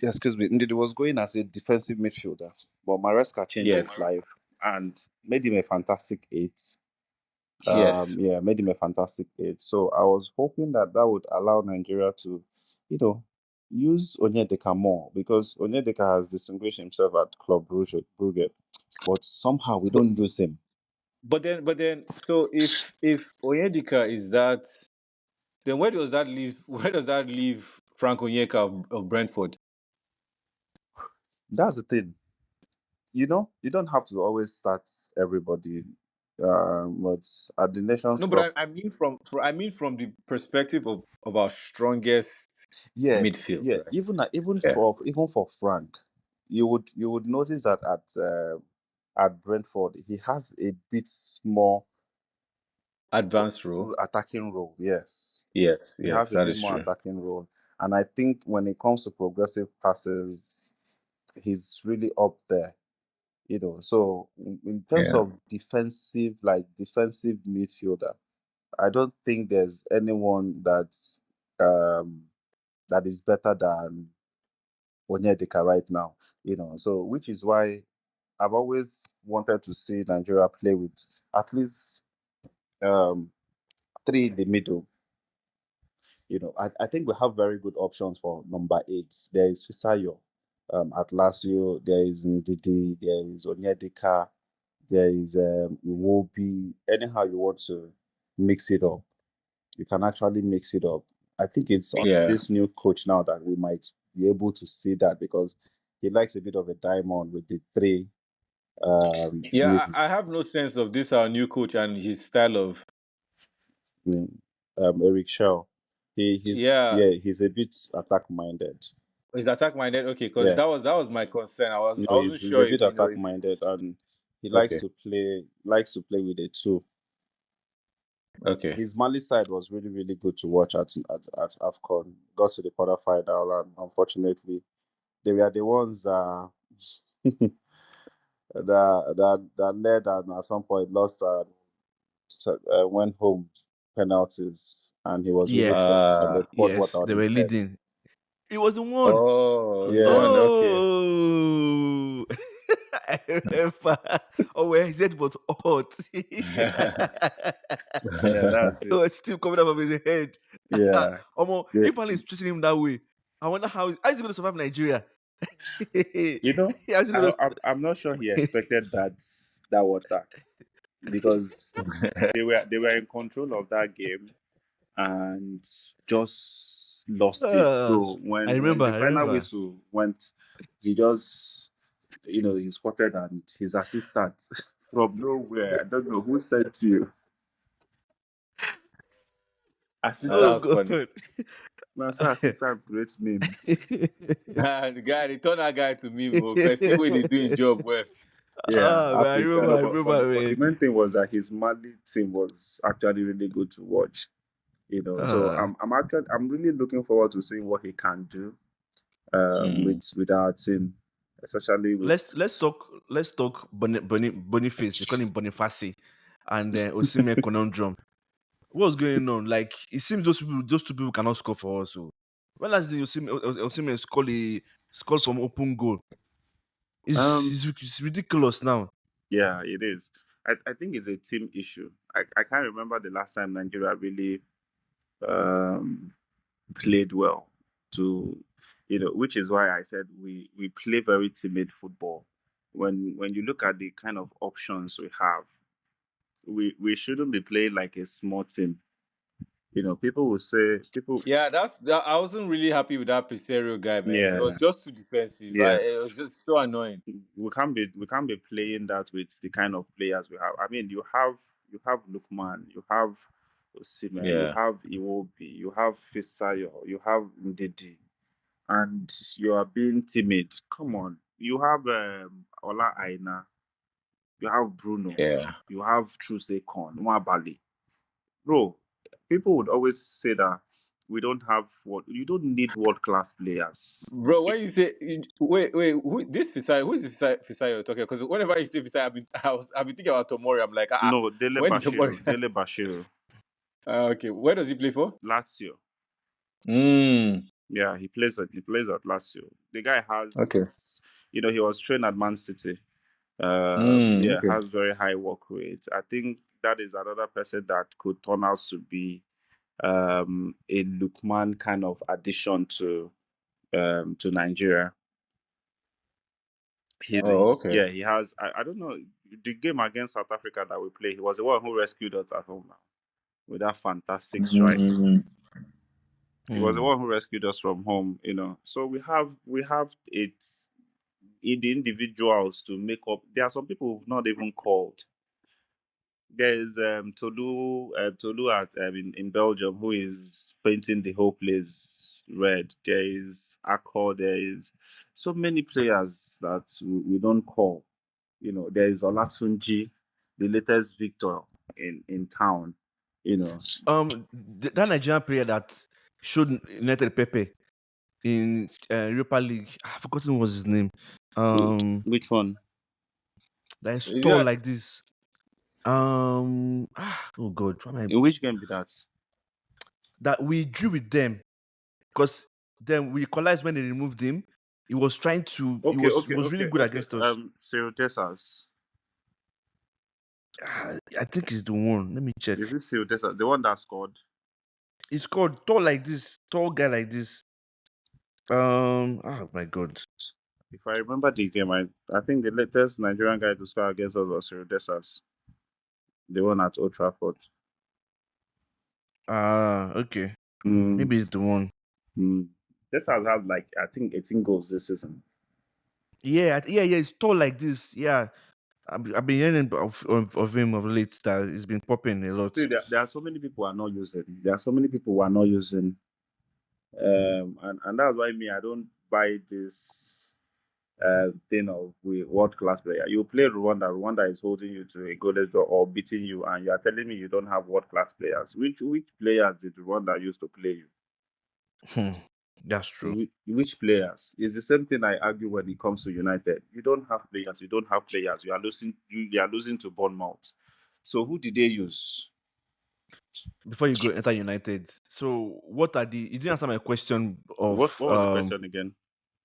Speaker 3: excuse me, Ndidi was going as a defensive midfielder, but Maresca changed his
Speaker 1: Yes.
Speaker 3: life and made him a fantastic eight.
Speaker 1: Yes.
Speaker 3: Yeah, made him a fantastic eight. So I was hoping that that would allow Nigeria to, you know, use Onyedika more, because Onyedika has distinguished himself at Club Brugge, but somehow we
Speaker 1: But
Speaker 3: don't use him.
Speaker 1: but then so if Onyedika is that, then where does that leave Frank Onyeka of Brentford?
Speaker 3: That's the thing. You don't have to always start everybody. But at the Nations
Speaker 1: No, but
Speaker 3: Cup,
Speaker 1: I mean from the perspective of our strongest
Speaker 3: yeah,
Speaker 1: midfield,
Speaker 3: yeah.
Speaker 1: right? Yeah.
Speaker 3: Even for Frank, you would notice that at Brentford he has a bit more
Speaker 1: Advanced role.
Speaker 3: attacking role. Yes,
Speaker 1: Yes,
Speaker 3: he
Speaker 1: yes,
Speaker 3: has a
Speaker 1: that
Speaker 3: bit
Speaker 1: is
Speaker 3: more
Speaker 1: true.
Speaker 3: attacking role, and I think when it comes to progressive passes, he's really up there. So in terms
Speaker 1: Yeah.
Speaker 3: of defensive midfielder, I don't think there's anyone um, that is better than Onyedika right now. So which is why I've always wanted to see Nigeria play with at least um, three in the middle. I think we have very good options for number eight. There is Fisayo at Lazio. There is Ndidi. There is Onyedika. There is Iwobi. Anyhow you want to mix it up, you can actually mix it up. I think it's on
Speaker 1: Yeah.
Speaker 3: this new coach now that we might be able to see that, because he likes a bit of a diamond with the three.
Speaker 1: Yeah,
Speaker 3: Mid,
Speaker 1: I have no sense of this our new coach and his style of.
Speaker 3: mm, Eric Shaw.
Speaker 1: Yeah,
Speaker 3: He's a bit attack minded.
Speaker 1: his attack minded. Okay, because
Speaker 3: Yeah,
Speaker 1: that was my concern. I wasn't
Speaker 3: he's a
Speaker 1: sure
Speaker 3: bit
Speaker 1: if
Speaker 3: attack
Speaker 1: if,
Speaker 3: minded, and he
Speaker 1: okay,
Speaker 3: likes to play with a two.
Speaker 1: okay.
Speaker 3: His Mali side was really really good to watch at AFCON. Got to the quarterfinal, and unfortunately they were the ones that that led, and at some point lost, went home penalties, and he was really cross, and
Speaker 2: Yes,
Speaker 3: they
Speaker 1: Uh
Speaker 3: poured water
Speaker 2: yes,
Speaker 3: on
Speaker 2: they were
Speaker 3: his head.
Speaker 2: leading. It was the one.
Speaker 1: oh, it's the
Speaker 3: Yeah,
Speaker 1: one. Okay.
Speaker 2: Oh, I remember. Oh, where his head was hot.
Speaker 3: yeah, that's
Speaker 2: It
Speaker 3: it.
Speaker 2: was still coming up of his head.
Speaker 3: Yeah,
Speaker 2: Omo,
Speaker 3: yeah.
Speaker 2: if Ali is treating him that way, I wonder how is he going to survive Nigeria?
Speaker 3: You know,
Speaker 2: How's he going
Speaker 3: I'm not sure he expected that water, because they were in control of that game and just lost it.
Speaker 2: to?
Speaker 3: So
Speaker 2: I
Speaker 3: when
Speaker 2: remember.
Speaker 3: the
Speaker 2: I
Speaker 3: final
Speaker 2: remember.
Speaker 3: whistle went, he just he spotted, and his assistant from nowhere. I don't know who sent you.
Speaker 1: That
Speaker 2: Oh
Speaker 3: Assistant,
Speaker 1: was funny.
Speaker 2: God.
Speaker 3: no, so assistant great meme.
Speaker 1: And the guy, they turn that guy to me, person when they doing job well.
Speaker 3: Yeah,
Speaker 2: Man, I
Speaker 3: Africa.
Speaker 2: remember.
Speaker 3: No,
Speaker 2: I
Speaker 3: but
Speaker 2: remember,
Speaker 3: the
Speaker 2: man.
Speaker 3: main thing was that his Mali team was actually really good to watch. So
Speaker 2: Uh,
Speaker 3: I'm really looking forward to seeing what he can do
Speaker 1: Mm.
Speaker 3: with our team, especially with
Speaker 2: let's talk Boniface. They call him Boniface, and Osimhen conundrum. What's going on? Like it seems those two people cannot score for us. So when last did Osimhen score from open goal?
Speaker 3: um
Speaker 2: It's ridiculous now.
Speaker 3: yeah, it is. I think it's a team issue. I can't remember the last time Nigeria really um played well to which is why I said we play very timid football. When you look at the kind of options we have, we shouldn't be playing like a small team. People will say people.
Speaker 1: Yeah, I wasn't really happy with that Pisterio guy, man. He was
Speaker 3: Yeah,
Speaker 1: just too defensive.
Speaker 3: yeah.
Speaker 1: It was just so annoying.
Speaker 3: We can't be playing that with the kind of players we have. I mean, you have Lukman, you have Osimhen, you
Speaker 1: Yeah,
Speaker 3: have Iwobi, you have Fisayo, you have Ndidi, and you are being timid. Come on, you have Ola Aina, you have Bruno,
Speaker 1: yeah.
Speaker 3: you have Chuse Kon, Nwabali. Bro, people would always say that. We don't have what you don't need world class players.
Speaker 1: Bro, when you say wait, who this Fisai? Who's this Fisai you're talking? Because whenever you say Fisai, I've been thinking about Tomori. I'm like,
Speaker 3: No, Dele
Speaker 1: when did
Speaker 3: Bashiru.
Speaker 1: Tomori?
Speaker 3: Dele Bashiru.
Speaker 1: Okay, where does he play for?
Speaker 3: Lazio.
Speaker 1: Mm,
Speaker 3: Yeah, he plays at Lazio. The guy
Speaker 1: okay.
Speaker 3: has, he was trained at Man City. Yeah,
Speaker 1: Okay.
Speaker 3: has very high work rate. I think that is another person that could turn out to be a Lukman kind of addition to Nigeria.
Speaker 1: Oh, okay.
Speaker 3: Yeah, he has. I don't know the game against South Africa that we play. He was the one who rescued us at home now with that fantastic strike.
Speaker 1: Mm,
Speaker 3: He was the
Speaker 2: Hmm.
Speaker 3: one who rescued us from home. So we have the individuals to make up. There are some people who've not even called. There's Tolu in Belgium who is painting the whole place red. There is Akko. There is so many players that we don't call. There is Olatunji, the latest victor in town.
Speaker 2: That Nigerian player that showed United Pepe in Europa League. I've forgotten what was his name.
Speaker 3: Which one?
Speaker 2: That is
Speaker 1: is it
Speaker 2: tall
Speaker 1: that?
Speaker 2: like this. Oh God, what am I?
Speaker 3: In which game be that?
Speaker 2: That we drew with them because then we equalized when they removed him. He was trying to. He
Speaker 3: Okay,
Speaker 2: was he
Speaker 3: okay,
Speaker 2: was really
Speaker 3: okay,
Speaker 2: good
Speaker 3: okay.
Speaker 2: against us.
Speaker 3: Cyril Dessers.
Speaker 2: I think he's the one. Let me check.
Speaker 3: Is this Cyril Dessers, the one that scored?
Speaker 2: He's called tall like this. Tall guy like this. Oh my God.
Speaker 3: If I remember the game, I think the latest Nigerian guy to score against us was Cyril Dessers, the one at Old Trafford.
Speaker 2: Okay.
Speaker 3: Mm,
Speaker 2: Maybe it's the one.
Speaker 3: mm. Dessers has like I think 18 goals this season.
Speaker 2: Yeah, yeah. He's tall like this. Yeah, I've been hearing of him of late that he's been popping a lot.
Speaker 3: See, there are so many people who are not using. There are so many people who are not using, and that's why me I don't buy this thing of we world class player. You play Rwanda. Rwanda is holding you to a goalless draw or beating you, and you are telling me you don't have world class players. Which players did Rwanda use to play you?
Speaker 2: Hmm, that's true.
Speaker 3: Which players? It's the same thing I argue when it comes to United. You don't have players. You don't have players. You are losing. You are losing to Bournemouth. So who did they use?
Speaker 2: Before you go enter United, so what are the? You didn't answer my question
Speaker 3: What
Speaker 2: of
Speaker 3: was the question again?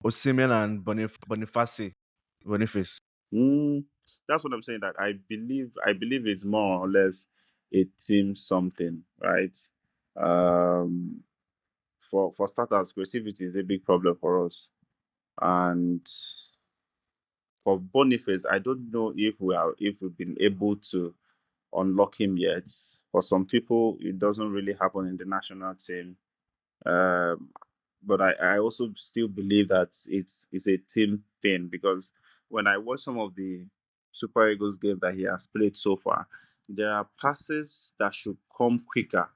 Speaker 2: Osimhen and Boniface.
Speaker 3: Mm, that's what I'm saying. That I believe it's more or less a team something, right? Um, for starters, creativity is a big problem for us, and for Boniface, I don't know if we've been able to unlock him yet. For some people, it doesn't really happen in the national team. Um, but I also still believe that it's a team thing because when I watch some of the Super Eagles game that he has played so far, there are passes that should come quicker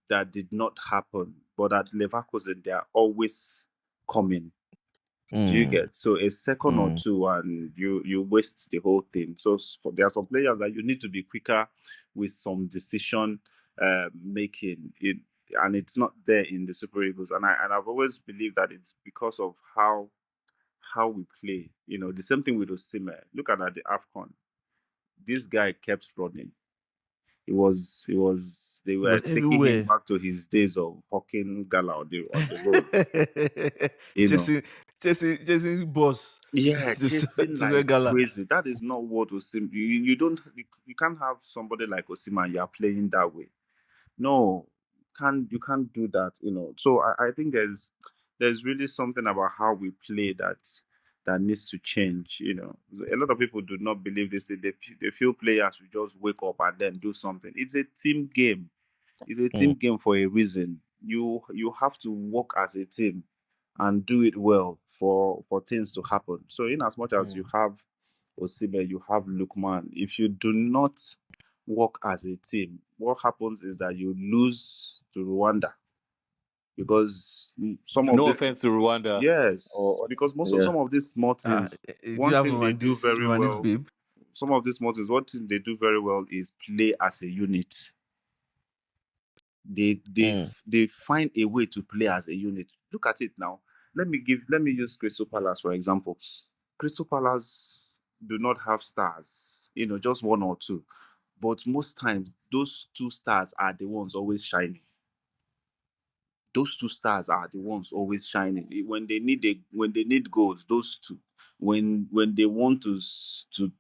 Speaker 3: that did not happen, but at Leverkusen they are always coming. Do you
Speaker 2: Hmm.
Speaker 3: get so a second or
Speaker 2: Hmm.
Speaker 3: two and you waste the whole thing? So there are some players that you need to be quicker with some decision making it, and it's not there in the Super Eagles. And I've always believed that it's because of how we play. The same thing with Osimhen. Look at the AFCON. This guy kept running. They
Speaker 2: He
Speaker 3: were
Speaker 2: was
Speaker 3: taking him
Speaker 2: everywhere.
Speaker 3: back to his days of hawking gala on the road. You know
Speaker 2: chasing, chasing boss
Speaker 3: Yeah,
Speaker 2: to
Speaker 3: chasing
Speaker 2: to
Speaker 3: like
Speaker 2: gala.
Speaker 3: crazy. That is not what Osim. You don't. You can't have somebody like Osimhen. You are playing that way. No, you can't do that. So I think there's really something about how we play that needs to change. A lot of people do not believe this. They feel players will just wake up and then do something. It's a team game. It's a
Speaker 2: Hmm.
Speaker 3: team game for a reason. You have to work as a team and do it well for things to happen. So in as much as
Speaker 2: Hmm.
Speaker 3: you have Osimhen, you have Lukman, if you do not work as a team, what happens is that you lose to Rwanda because some of
Speaker 1: No
Speaker 3: this
Speaker 1: offense to Rwanda.
Speaker 3: yes,
Speaker 1: Or
Speaker 3: because most of
Speaker 1: yeah.
Speaker 3: some of these small teams,
Speaker 2: Do you
Speaker 3: one
Speaker 2: have
Speaker 3: thing they do very
Speaker 2: Rwandese
Speaker 3: well,
Speaker 2: babe?
Speaker 3: some of these small teams, one thing they do very well is play as a unit. They find a way to play as a unit. Look at it now. Let me use Crystal Palace for example. Crystal Palace do not have stars, just one or two, but most times those two stars are the ones always shining. Those two stars are the ones always shining. When they need goals, those two. When they want to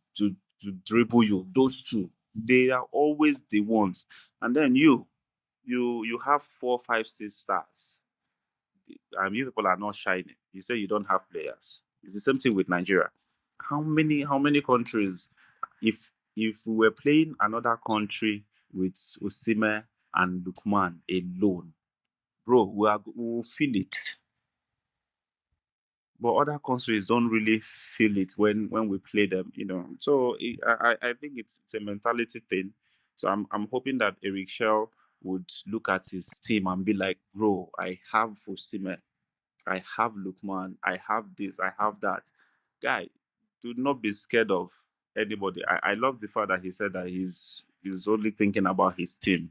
Speaker 3: dribble you, those two. They are always the ones. And then you have 4, 5, 6 stars. You people are not shining. You say you don't have players. It's the same thing with Nigeria. How many countries, if we were playing another country with Osimhen and Lukman alone, bro, we'll feel it. But other countries don't really feel it when we play them. So I think it's a mentality thing. So I'm hoping that Eric Shell would look at his team and be like, bro, I have Osimhen, I have Lukman, I have this, I have that. Guy, do not be scared of anybody. I love the fact that he said that he's only thinking about his team.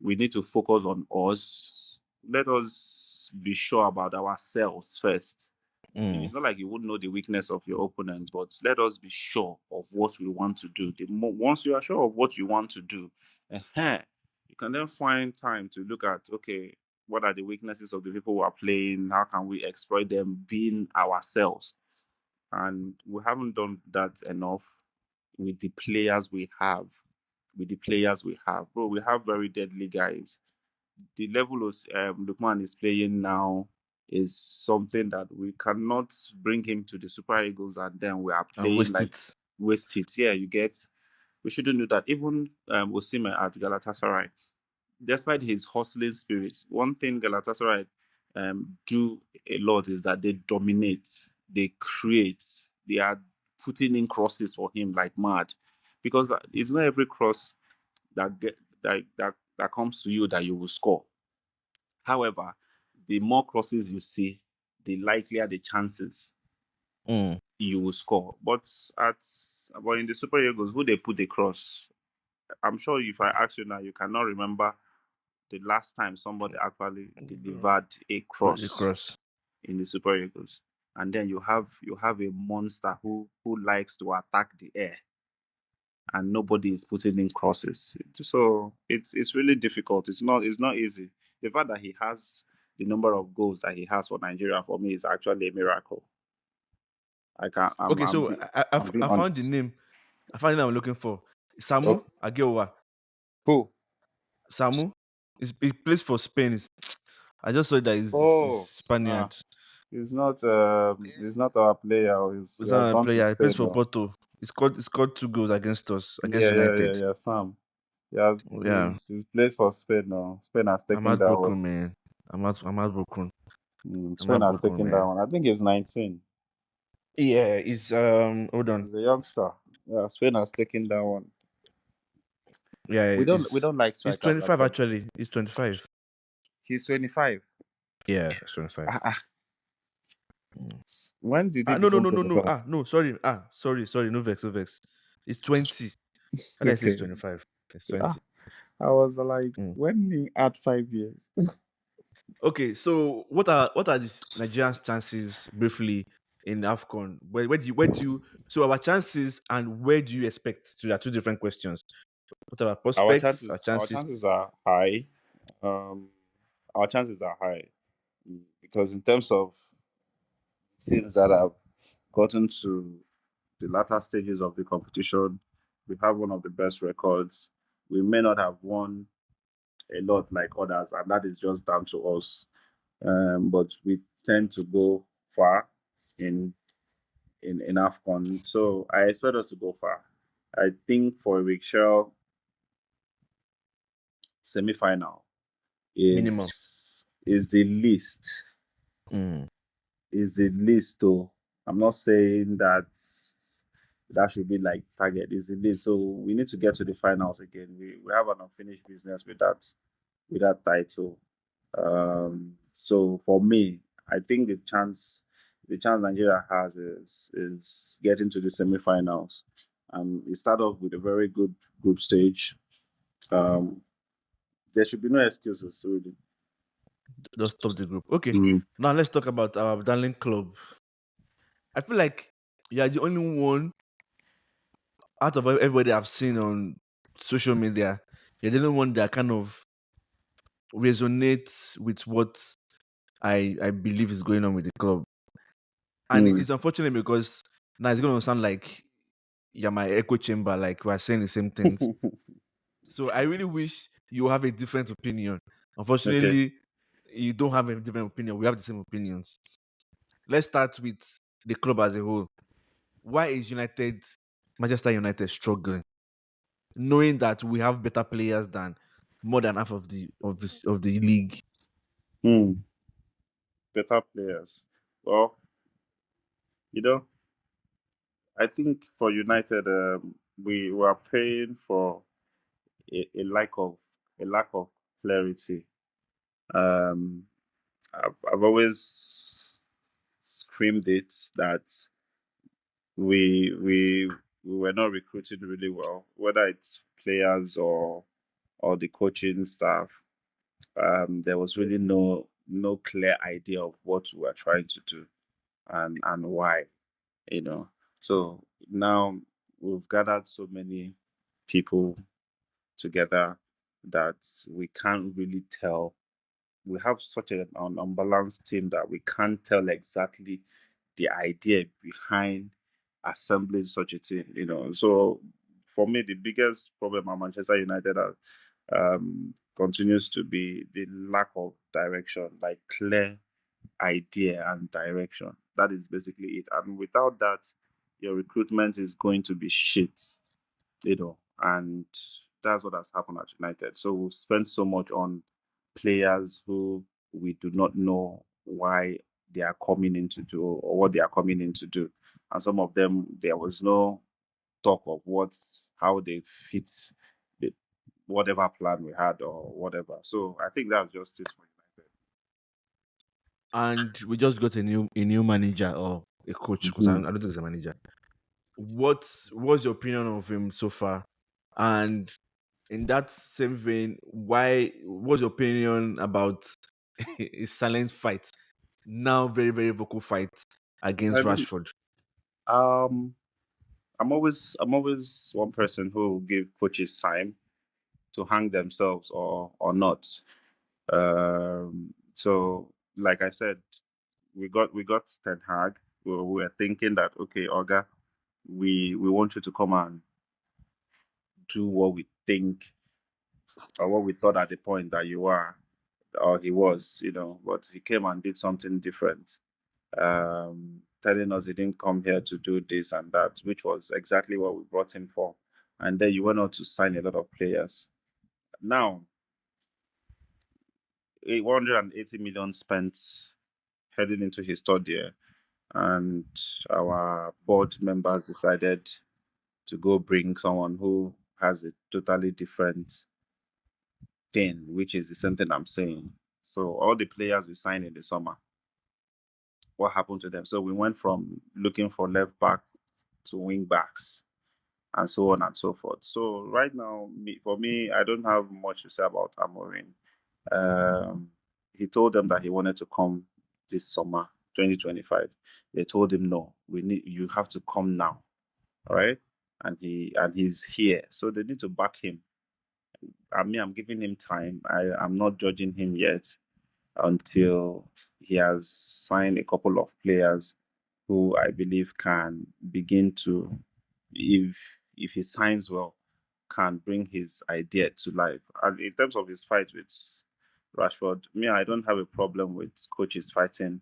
Speaker 3: We need to focus on us. Let us be sure about ourselves first. It's not like you would know the weakness of your opponents, but let us be sure of what we want to do. Once you are sure of what you want to do, you can then find time to look at, okay, what are the weaknesses of the people who are playing? How can we exploit them being ourselves? And we haven't done that enough with the players we have. Bro, we have very deadly guys. The level of Lukman is playing now is something that we cannot bring him to the Super Eagles and then we are
Speaker 2: And
Speaker 3: playing
Speaker 2: waste
Speaker 3: like
Speaker 2: it.
Speaker 3: waste it. Yeah, you get. We shouldn't do that. Even Osimhen at Galatasaray, despite his hustling spirit, one thing Galatasaray do a lot is that they dominate, they create, they are putting in crosses for him like mad, because it's not every cross that get that comes to you that you will score. However, the more crosses you see, the likelier the chances you will score. But in the Super Eagles, who they put the cross, I'm sure if I ask you now, you cannot remember the last time somebody actually delivered a
Speaker 2: The
Speaker 3: cross
Speaker 2: cross.
Speaker 3: in the Super Eagles. And then you have a monster who likes to attack the air, and nobody is putting in crosses. So it's really difficult. It's not easy. The fact that he has the number of goals that he has for Nigeria, for me, is actually a miracle. I can
Speaker 2: Okay,
Speaker 3: I'm
Speaker 2: so
Speaker 3: be-
Speaker 2: I,
Speaker 3: I'm being
Speaker 2: I found the
Speaker 3: honest.
Speaker 2: name. I found the name I'm looking for. Samu
Speaker 3: Oh,
Speaker 2: Ageowa.
Speaker 3: who?
Speaker 2: Samu. He plays for Spain. I just saw that he's
Speaker 3: Oh,
Speaker 2: Spaniard.
Speaker 3: he's not our player. He
Speaker 2: He's
Speaker 3: has
Speaker 2: not a
Speaker 3: gone to
Speaker 2: player. He plays
Speaker 3: Spain
Speaker 2: for
Speaker 3: now.
Speaker 2: Porto. He scored 2 goals against us, against
Speaker 3: Yeah,
Speaker 2: United.
Speaker 3: yeah. Sam. He
Speaker 2: Yeah,
Speaker 3: he's plays for Spain now. Spain has
Speaker 2: I'm
Speaker 3: taken that one.
Speaker 2: heartbroken, man. I'm heartbroken. I'm
Speaker 3: Spain has
Speaker 2: heartbroken,
Speaker 3: taken that
Speaker 2: man.
Speaker 3: one. I think he's 19.
Speaker 2: Yeah, he's hold on.
Speaker 3: He's a youngster. Yeah, Spain has taken that one.
Speaker 2: Yeah,
Speaker 3: We don't like
Speaker 2: he's
Speaker 3: strikers
Speaker 2: 25
Speaker 3: actually.
Speaker 2: actually. He's 25.
Speaker 3: He's 25.
Speaker 2: Yeah, he's 25.
Speaker 3: Ah, ah.
Speaker 2: Mm.
Speaker 3: When did he
Speaker 2: No, no,
Speaker 3: become
Speaker 2: no, no, no.
Speaker 3: 25?
Speaker 2: No, sorry. Sorry. No vex, no vex. He's 20. How did I say he's
Speaker 3: Okay.
Speaker 2: 25? He's
Speaker 3: Ah,
Speaker 2: 20.
Speaker 3: I was like,
Speaker 2: Mm.
Speaker 3: when he had 5 years.
Speaker 2: Okay, so what are the Nigerian chances briefly in AFCON? Where do you so our chances and where do you expect? So there are two different questions. What are our
Speaker 3: our
Speaker 2: prospects, our
Speaker 3: chances our
Speaker 2: chances?
Speaker 3: chances are high. Um, our chances are high because in terms of teams that have gotten to the latter stages of the competition, we have one of the best records. We may not have won a lot like others, and that is just down to us. But we tend to go far in in AFCON. So I expect us to go far. I think for Rickshaw, semi-final
Speaker 2: Minimum.
Speaker 3: is the least.
Speaker 2: Mm.
Speaker 3: Is the least though. I'm not saying that that should be like target. Is the least. So we need to get to the finals again. We have an unfinished business with that title. So for me, I think the chance Nigeria has is getting to the semi-finals. It started off with a very good group stage. Um, There should be no excuses, really.
Speaker 2: Just stop the group. Okay.
Speaker 3: Mm.
Speaker 2: Now let's talk about our darling club. I feel like you are the only one out of everybody I've seen on social media. You're the only one that kind of resonates with what I believe is going on with the club. And
Speaker 3: Mm.
Speaker 2: it's unfortunate because now it's gonna sound like you're my echo chamber, like we're saying the same things. So I really wish you have a different opinion.
Speaker 3: Okay.
Speaker 2: Unfortunately, you don't have a different opinion. We have the same opinions. Let's start with the club as a whole. Why is Manchester United struggling? Knowing that we have better players than more than half of the league.
Speaker 3: Mm. Better players. Well, you know, I think for United, we were paying for a lack of clarity. Um, I've always screamed it that we were not recruiting really well, whether it's players or the coaching staff. There was really no clear idea of what we were trying to do and why. You know, so now we've gathered so many people together that we can't really tell. We have such an unbalanced team that we can't tell exactly the idea behind assembling such a team. So for me, the biggest problem at Manchester United continues to be the lack of direction, like clear idea and direction. That is basically it. And without that, your recruitment is going to be shit, and that's what has happened at United. So we've spent so much on players who we do not know why they are coming in to do or what they are coming in to do. And some of them, there was no talk of how they fit the, whatever plan we had or whatever. So I think that's just it for
Speaker 2: And we just got a new manager or a coach because I
Speaker 3: United.
Speaker 2: don't, I don't think it's a manager. What's your opinion of him so far? And in that same vein, what's your opinion about his silent fight? Now very, very vocal fight
Speaker 3: I
Speaker 2: against
Speaker 3: mean,
Speaker 2: Rashford.
Speaker 3: um, I'm always one person who will give coaches time to hang themselves or not. So like I said, we got Ten Hag. We were thinking that, okay, Olga, we want you to come and do what we think or what we thought at the point that you are or he was, but he came and did something different, telling us he didn't come here to do this and that, which was exactly what we brought him for. And then you went on to sign a lot of players. Now, 180 million spent heading into his third year, and our board members decided to go bring someone who has a totally different thing, which is the same thing I'm saying. So all the players we signed in the summer, what happened to them? So we went from looking for left back to wing backs and so on and so forth. So right now, for me, I don't have much to say about Amorim. Um, he told them that he wanted to come this summer, 2025. They told him no, you have to come now, all right? And he's here, so they need to back him. I'm giving him time. I'm not judging him yet until he has signed a couple of players who I believe can begin to, if he signs well, can bring his idea to life. And in terms of his fight with Rashford, me, I don't have a problem with coaches fighting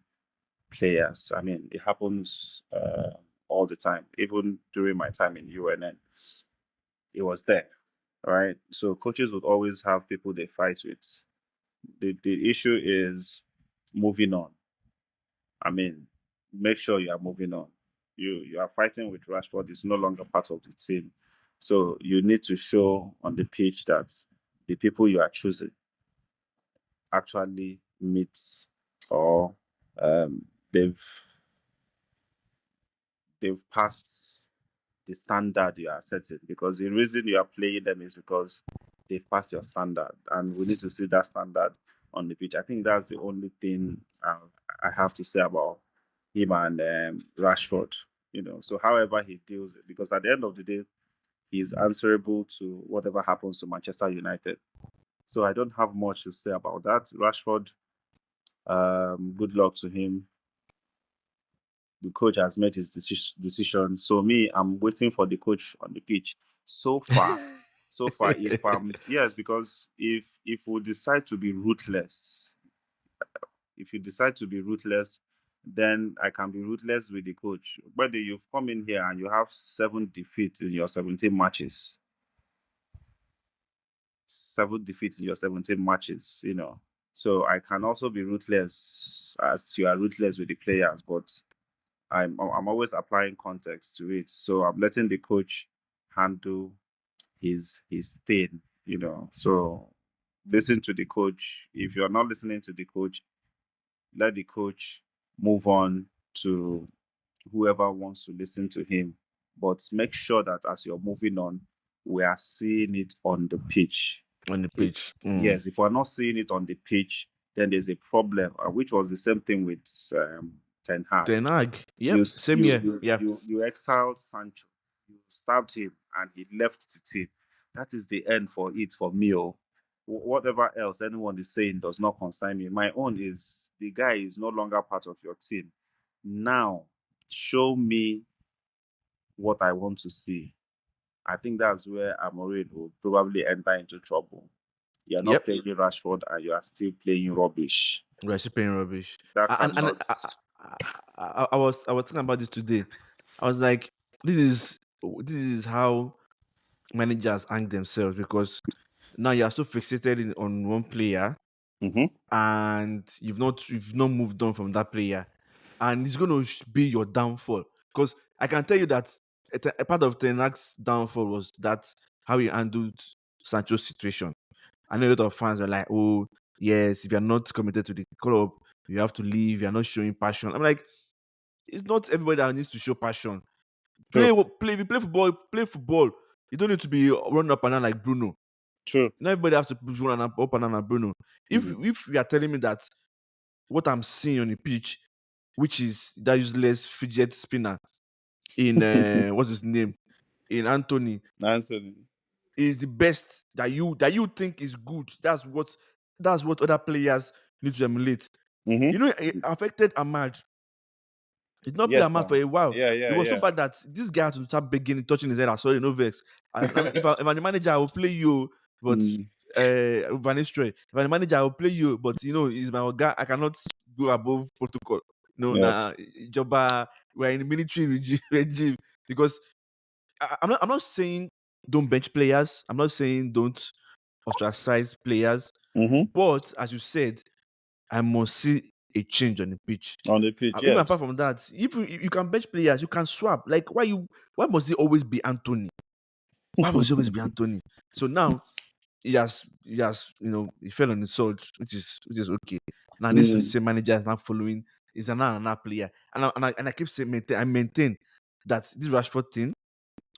Speaker 3: players. I mean, it happens all the time. Even during my time in UNN, it was there, right? So coaches would always have people they fight with. The issue is moving on. I mean, make sure you are moving on. You are fighting with Rashford. It's no longer part of the team, so you need to show on the pitch that the people you are choosing actually meet or um, they've they've passed the standard you are setting. Because the reason you are playing them is because they've passed your standard, and we need to see that standard on the pitch. I think that's the only thing I have to say about him and Rashford. So however he deals it, because at the end of the day, he's answerable to whatever happens to Manchester United. So I don't have much to say about that. Rashford, good luck to him. The coach has made his decision. So me, I'm waiting for the coach on the pitch. So far, if yes, because if we decide to be ruthless, if you decide to be ruthless, then I can be ruthless with the coach. But you've come in here and you have 7 defeats in your 17 matches. 7 defeats in your 17 matches. So I can also be ruthless as you are ruthless with the players, but I'm always applying context to it. So I'm letting the coach handle his thing. So listen to the coach. If you're not listening to the coach, let the coach move on to whoever wants to listen to him. But make sure that as you're moving on, we are seeing it on the pitch.
Speaker 2: On the pitch.
Speaker 3: Yes, if we're not seeing it on the pitch, then there's a problem, which was the same thing with Ten Hag.
Speaker 2: Ten Hag.
Speaker 3: You,
Speaker 2: Yep. Same
Speaker 3: you,
Speaker 2: here.
Speaker 3: you,
Speaker 2: Yeah.
Speaker 3: you exiled Sancho, you stabbed him, and he left the team. That is the end for me. Whatever else anyone is saying does not concern me. My own is the guy is no longer part of your team. Now, show me what I want to see. I think that's where Amorim will probably enter into trouble. You're not
Speaker 2: Yep.
Speaker 3: playing Rashford and you are still playing rubbish.
Speaker 2: We're still playing rubbish.
Speaker 3: That
Speaker 2: And
Speaker 3: cannot.
Speaker 2: I was thinking about this today. I was like, this is how managers hang themselves, because now you are so fixated on one player,
Speaker 3: Mhm.
Speaker 2: and you've not moved on from that player, and it's going to be your downfall. Because I can tell you that a part of Ten Hag's downfall was that how he handled Sancho's situation. I know a lot of fans are like, "Oh, yes, if you're not committed to the club, you have to leave. You're not showing passion." I'm like, it's not everybody that needs to show passion.
Speaker 3: True.
Speaker 2: If you play football, play football. You don't need to be running up and down like Bruno.
Speaker 3: True.
Speaker 2: Not everybody has to run up and down like Bruno.
Speaker 3: Mhm.
Speaker 2: If you are telling me that what I'm seeing on the pitch, which is that useless fidget spinner in what's his name, in Anthony,
Speaker 3: Anthony.
Speaker 2: is the best that you think is good. That's what other players need to emulate.
Speaker 3: Mhm.
Speaker 2: You know, it affected Ahmad. He did not play
Speaker 3: Yes,
Speaker 2: Ahmad
Speaker 3: now.
Speaker 2: for a while.
Speaker 3: Yeah,
Speaker 2: It
Speaker 3: yeah,
Speaker 2: was so
Speaker 3: yeah.
Speaker 2: bad that this guy had to start begging, touching his head. I saw no vex. If I'm the manager, I will play you, but
Speaker 3: Mm.
Speaker 2: Van Nistelrooy. If I'm the manager, I will play you, but he's my guy. I cannot go above protocol.
Speaker 3: Yes.
Speaker 2: Joba, we're in the military regime, because I'm not saying don't bench players. I'm not saying don't ostracize players.
Speaker 3: Mhm.
Speaker 2: But as you said, I must see a change on the pitch.
Speaker 3: On the pitch,
Speaker 2: Even apart
Speaker 3: yes.
Speaker 2: from that, if you can bench players, you can swap. Like why must it always be Anthony? Why must it always be Anthony? So now he fell on his sword, which is okay. Now this
Speaker 3: Mm.
Speaker 2: same manager is now following, is another player. And I keep saying I maintain that this Rashford thing,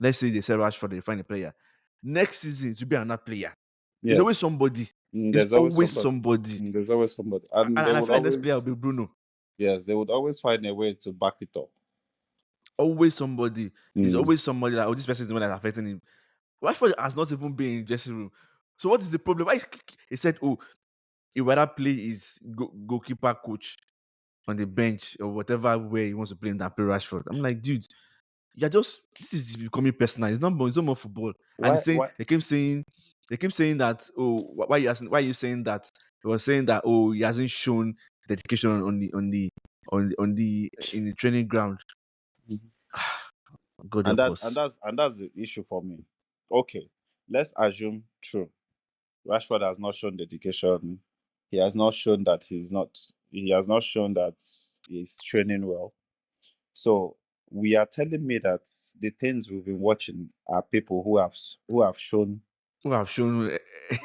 Speaker 2: let's say they sell Rashford, they find a player. Next season to be another player. There's
Speaker 3: Yes.
Speaker 2: always somebody. There's
Speaker 3: There's always
Speaker 2: always
Speaker 3: somebody.
Speaker 2: somebody.
Speaker 3: There's always somebody. And they
Speaker 2: And I
Speaker 3: would
Speaker 2: feel like next player will
Speaker 3: always,
Speaker 2: be Bruno.
Speaker 3: yes, they would always find a way to back it up.
Speaker 2: Always somebody. There's
Speaker 3: Mm.
Speaker 2: always somebody like, oh, this person is the one that's affecting him. Rashford has not even been in the dressing room. So what is the problem? Why he said, oh, he rather play his goalkeeper coach on the bench or whatever way he wants to play him than play Rashford. I'm like, dude, this is becoming personal. It's no more football. And
Speaker 3: Why? Why?
Speaker 2: they keep saying that, oh, why are you saying that? He was saying that, oh, he hasn't shown dedication in the training ground.
Speaker 3: Mhm.
Speaker 2: God
Speaker 3: And
Speaker 2: help
Speaker 3: that
Speaker 2: us.
Speaker 3: and that's the issue for me. Okay, let's assume true. Rashford has not shown dedication. He has not shown that he's not. He has not shown that he's training well. So we are telling me that the things we've been watching are people who have shown
Speaker 2: Who have shown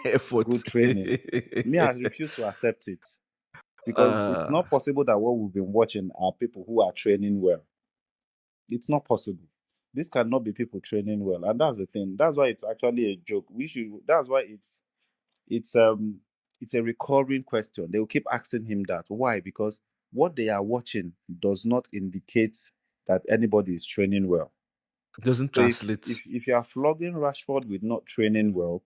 Speaker 2: effort.
Speaker 3: good training. Me, I refuse to accept it because it's
Speaker 2: uh,
Speaker 3: not possible that what we've been watching are people who are training well. It's not possible. This cannot be people training well, and that's the thing. That's why it's actually a joke. We should. That's why it's it's a recurring question. They will keep asking him that. Why? Because what they are watching does not indicate that anybody is training well.
Speaker 2: It doesn't
Speaker 3: So if
Speaker 2: translate.
Speaker 3: if you are flogging Rashford with not training well,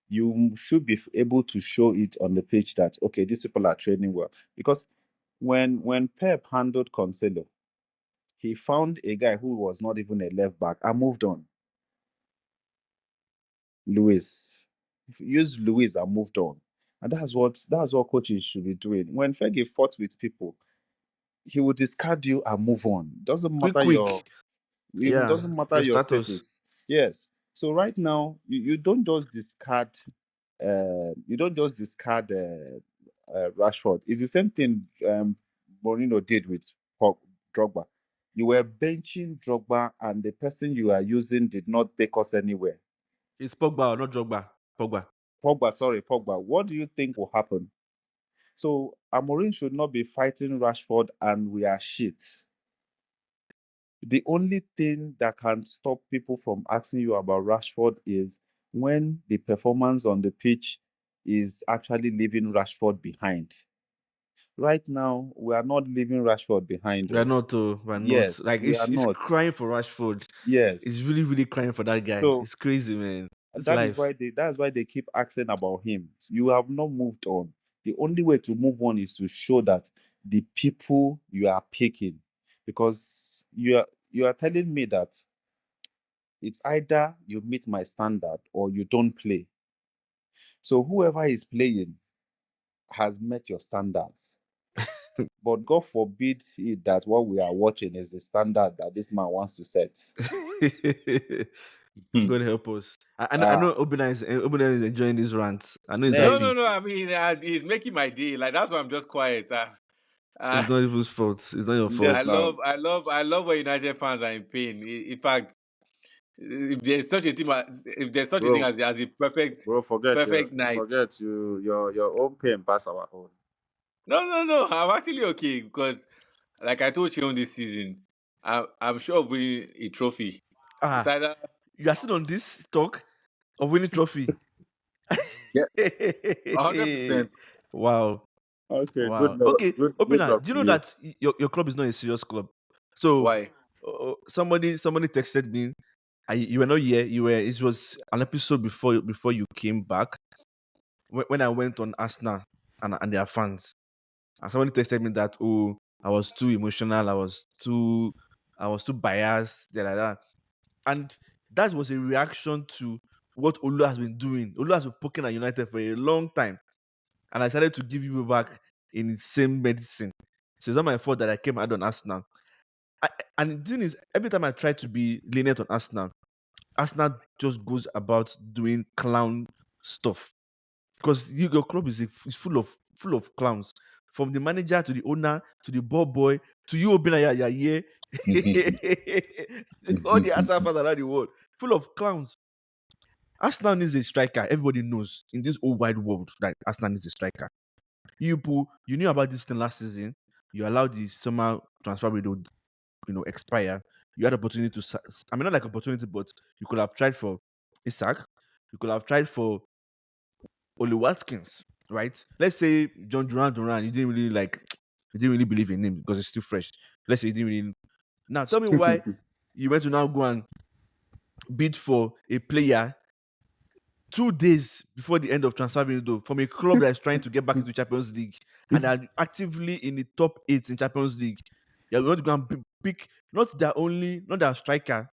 Speaker 3: you should be able to show it on the pitch that okay, these people are training well. Because when Pep handled Cancelo, he found a guy who was not even a left back and moved on. Luis. Use Luis and moved on. And that's what coaches should be doing. When Fergie fought with people, he would discard you and move on. Doesn't
Speaker 2: Quick,
Speaker 3: matter your
Speaker 2: quick.
Speaker 3: it
Speaker 2: Yeah.
Speaker 3: doesn't matter
Speaker 2: Your
Speaker 3: your
Speaker 2: status.
Speaker 3: status. Yes. So right now you don't just discard Rashford. It's the same thing Mourinho did with Drogba. You were benching Drogba and the person you are using did not take us anywhere.
Speaker 2: It's Pogba, not Drogba. Pogba.
Speaker 3: Pogba. What do you think will happen? So Amorim should not be fighting Rashford and we are shit. The only thing that can stop people from asking you about Rashford is when the performance on the pitch is actually leaving Rashford behind. Right now, we are not leaving Rashford behind.
Speaker 2: We're
Speaker 3: Oh.
Speaker 2: not. We're not.
Speaker 3: Yes,
Speaker 2: Like
Speaker 3: we are
Speaker 2: it's
Speaker 3: not.
Speaker 2: crying for Rashford.
Speaker 3: Yes.
Speaker 2: It's really, really crying for that guy.
Speaker 3: So
Speaker 2: It's crazy, man. It's
Speaker 3: that is
Speaker 2: life.
Speaker 3: why they keep asking about him. You have not moved on. The only way to move on is to show that the people you are picking, because you are telling me that it's either you meet my standard or you don't play. So whoever is playing has met your standards. But God forbid it that what we are watching is the standard that this man wants to set.
Speaker 1: Hmm.
Speaker 2: God help us. I
Speaker 3: Ah,
Speaker 2: know Obina is enjoying these rants. I know he's
Speaker 3: next.
Speaker 1: No, no,
Speaker 2: happy.
Speaker 1: no. I mean, he's making my day. Like that's why I'm just quiet. Uh,
Speaker 2: It's not people's fault. It's not your
Speaker 3: Yes,
Speaker 1: I
Speaker 2: fault.
Speaker 3: now.
Speaker 1: love, I love, I love when United fans are in pain. In fact, if there's such a thing, if there's such a thing
Speaker 3: Bro,
Speaker 1: as a perfect,
Speaker 3: bro,
Speaker 1: perfect night.
Speaker 3: forget your own pain pass our own.
Speaker 1: No, no, no. I'm actually okay because, like I told you on this season, I'm sure of winning a trophy. It's
Speaker 2: Ah,
Speaker 1: either
Speaker 2: you are still on this talk of winning trophy.
Speaker 1: yeah, 100%.
Speaker 2: Wow.
Speaker 3: Okay,
Speaker 2: Wow. Okay,
Speaker 3: good
Speaker 2: Obina,
Speaker 3: luck
Speaker 2: do you
Speaker 3: to
Speaker 2: know
Speaker 3: you.
Speaker 2: that your club is not a serious club? So
Speaker 1: Why?
Speaker 2: somebody texted me. You were not here. You were. It was an episode before you came back when I went on Arsenal and their fans. And somebody texted me that I was too emotional. I was too biased. Like that. And that was a reaction to what Olu has been doing. Olu has been poking at United for a long time. And I decided to give you back in the same medicine. So it's not my fault that I came out on Arsenal. And the thing is, every time I try to be lenient on Arsenal, Arsenal just goes about doing clown stuff. Because your club is full of clowns. From the manager to the owner to the ball boy to you, Obina, yeah. All the Arsenal fans around the world, full of clowns. Arsenal needs a striker. Everybody knows in this whole wide world that Arsenal needs a striker. You knew about this thing last season. You allowed the summer transfer window, expire. You had opportunity to. I mean, not like opportunity, but you could have tried for Isaac. You could have tried for Oli Watkins, right? Let's say John Duran. You didn't really like. You didn't really believe in him because it's still fresh. Let's say you didn't really. Now tell me why you went to now go and bid for a player 2 days before the end of transfer window from a club that is trying to get back into Champions League and are actively in the top 8 in Champions League. You're going to go and pick not their striker,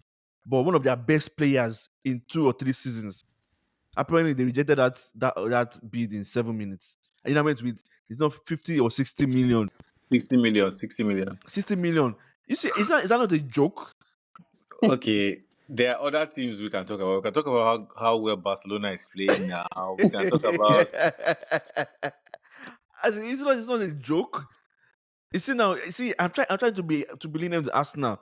Speaker 2: but one of their best players in 2 or 3 seasons. Apparently, they rejected that bid in 7 minutes. And you know, went with it's not 50 or 60 million,
Speaker 1: 60 million, 60 million.
Speaker 2: 60 million. You see, is that not a joke?
Speaker 1: Okay, there are other teams we can talk about. We can talk about how well Barcelona is playing now. We can talk about
Speaker 2: As in, it's not a joke. You see now, I'm trying to be lenient to Arsenal.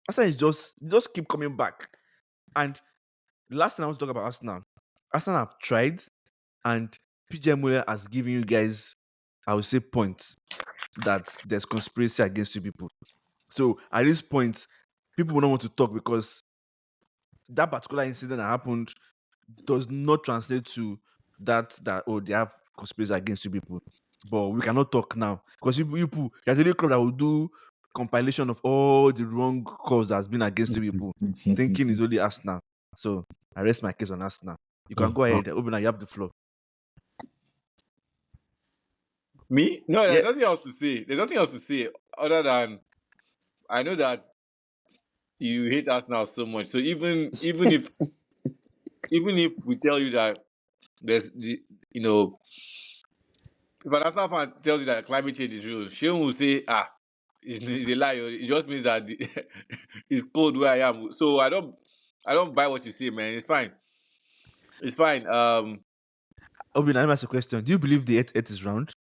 Speaker 2: Arsenal is just keep coming back. And the last thing I want to talk about Arsenal. Arsenal have tried, and PJ Muller has given you guys, I would say, points that there's conspiracy against you people. So at this point, people will not want to talk because that particular incident that happened does not translate to that they have conspiracy against you people. But we cannot talk now because you people, there's a little crowd that will do compilation of all the wrong calls that's been against you people, thinking it's only Arsenal. So I rest my case on Arsenal. You can go ahead, Obina, you have the floor.
Speaker 1: Me? No,
Speaker 2: Yeah,
Speaker 1: there's nothing else to say. There's nothing else to say other than I know that you hate Arsenal so much. So even if we tell you that there's you know if an Arsenal fan tells you that climate change is real, Sheon will say, it's a lie. It just means that it's cold where I am. So I don't buy what you say, man. It's fine. It's fine.
Speaker 2: Obina, let me ask a question. Do you believe the Earth is round?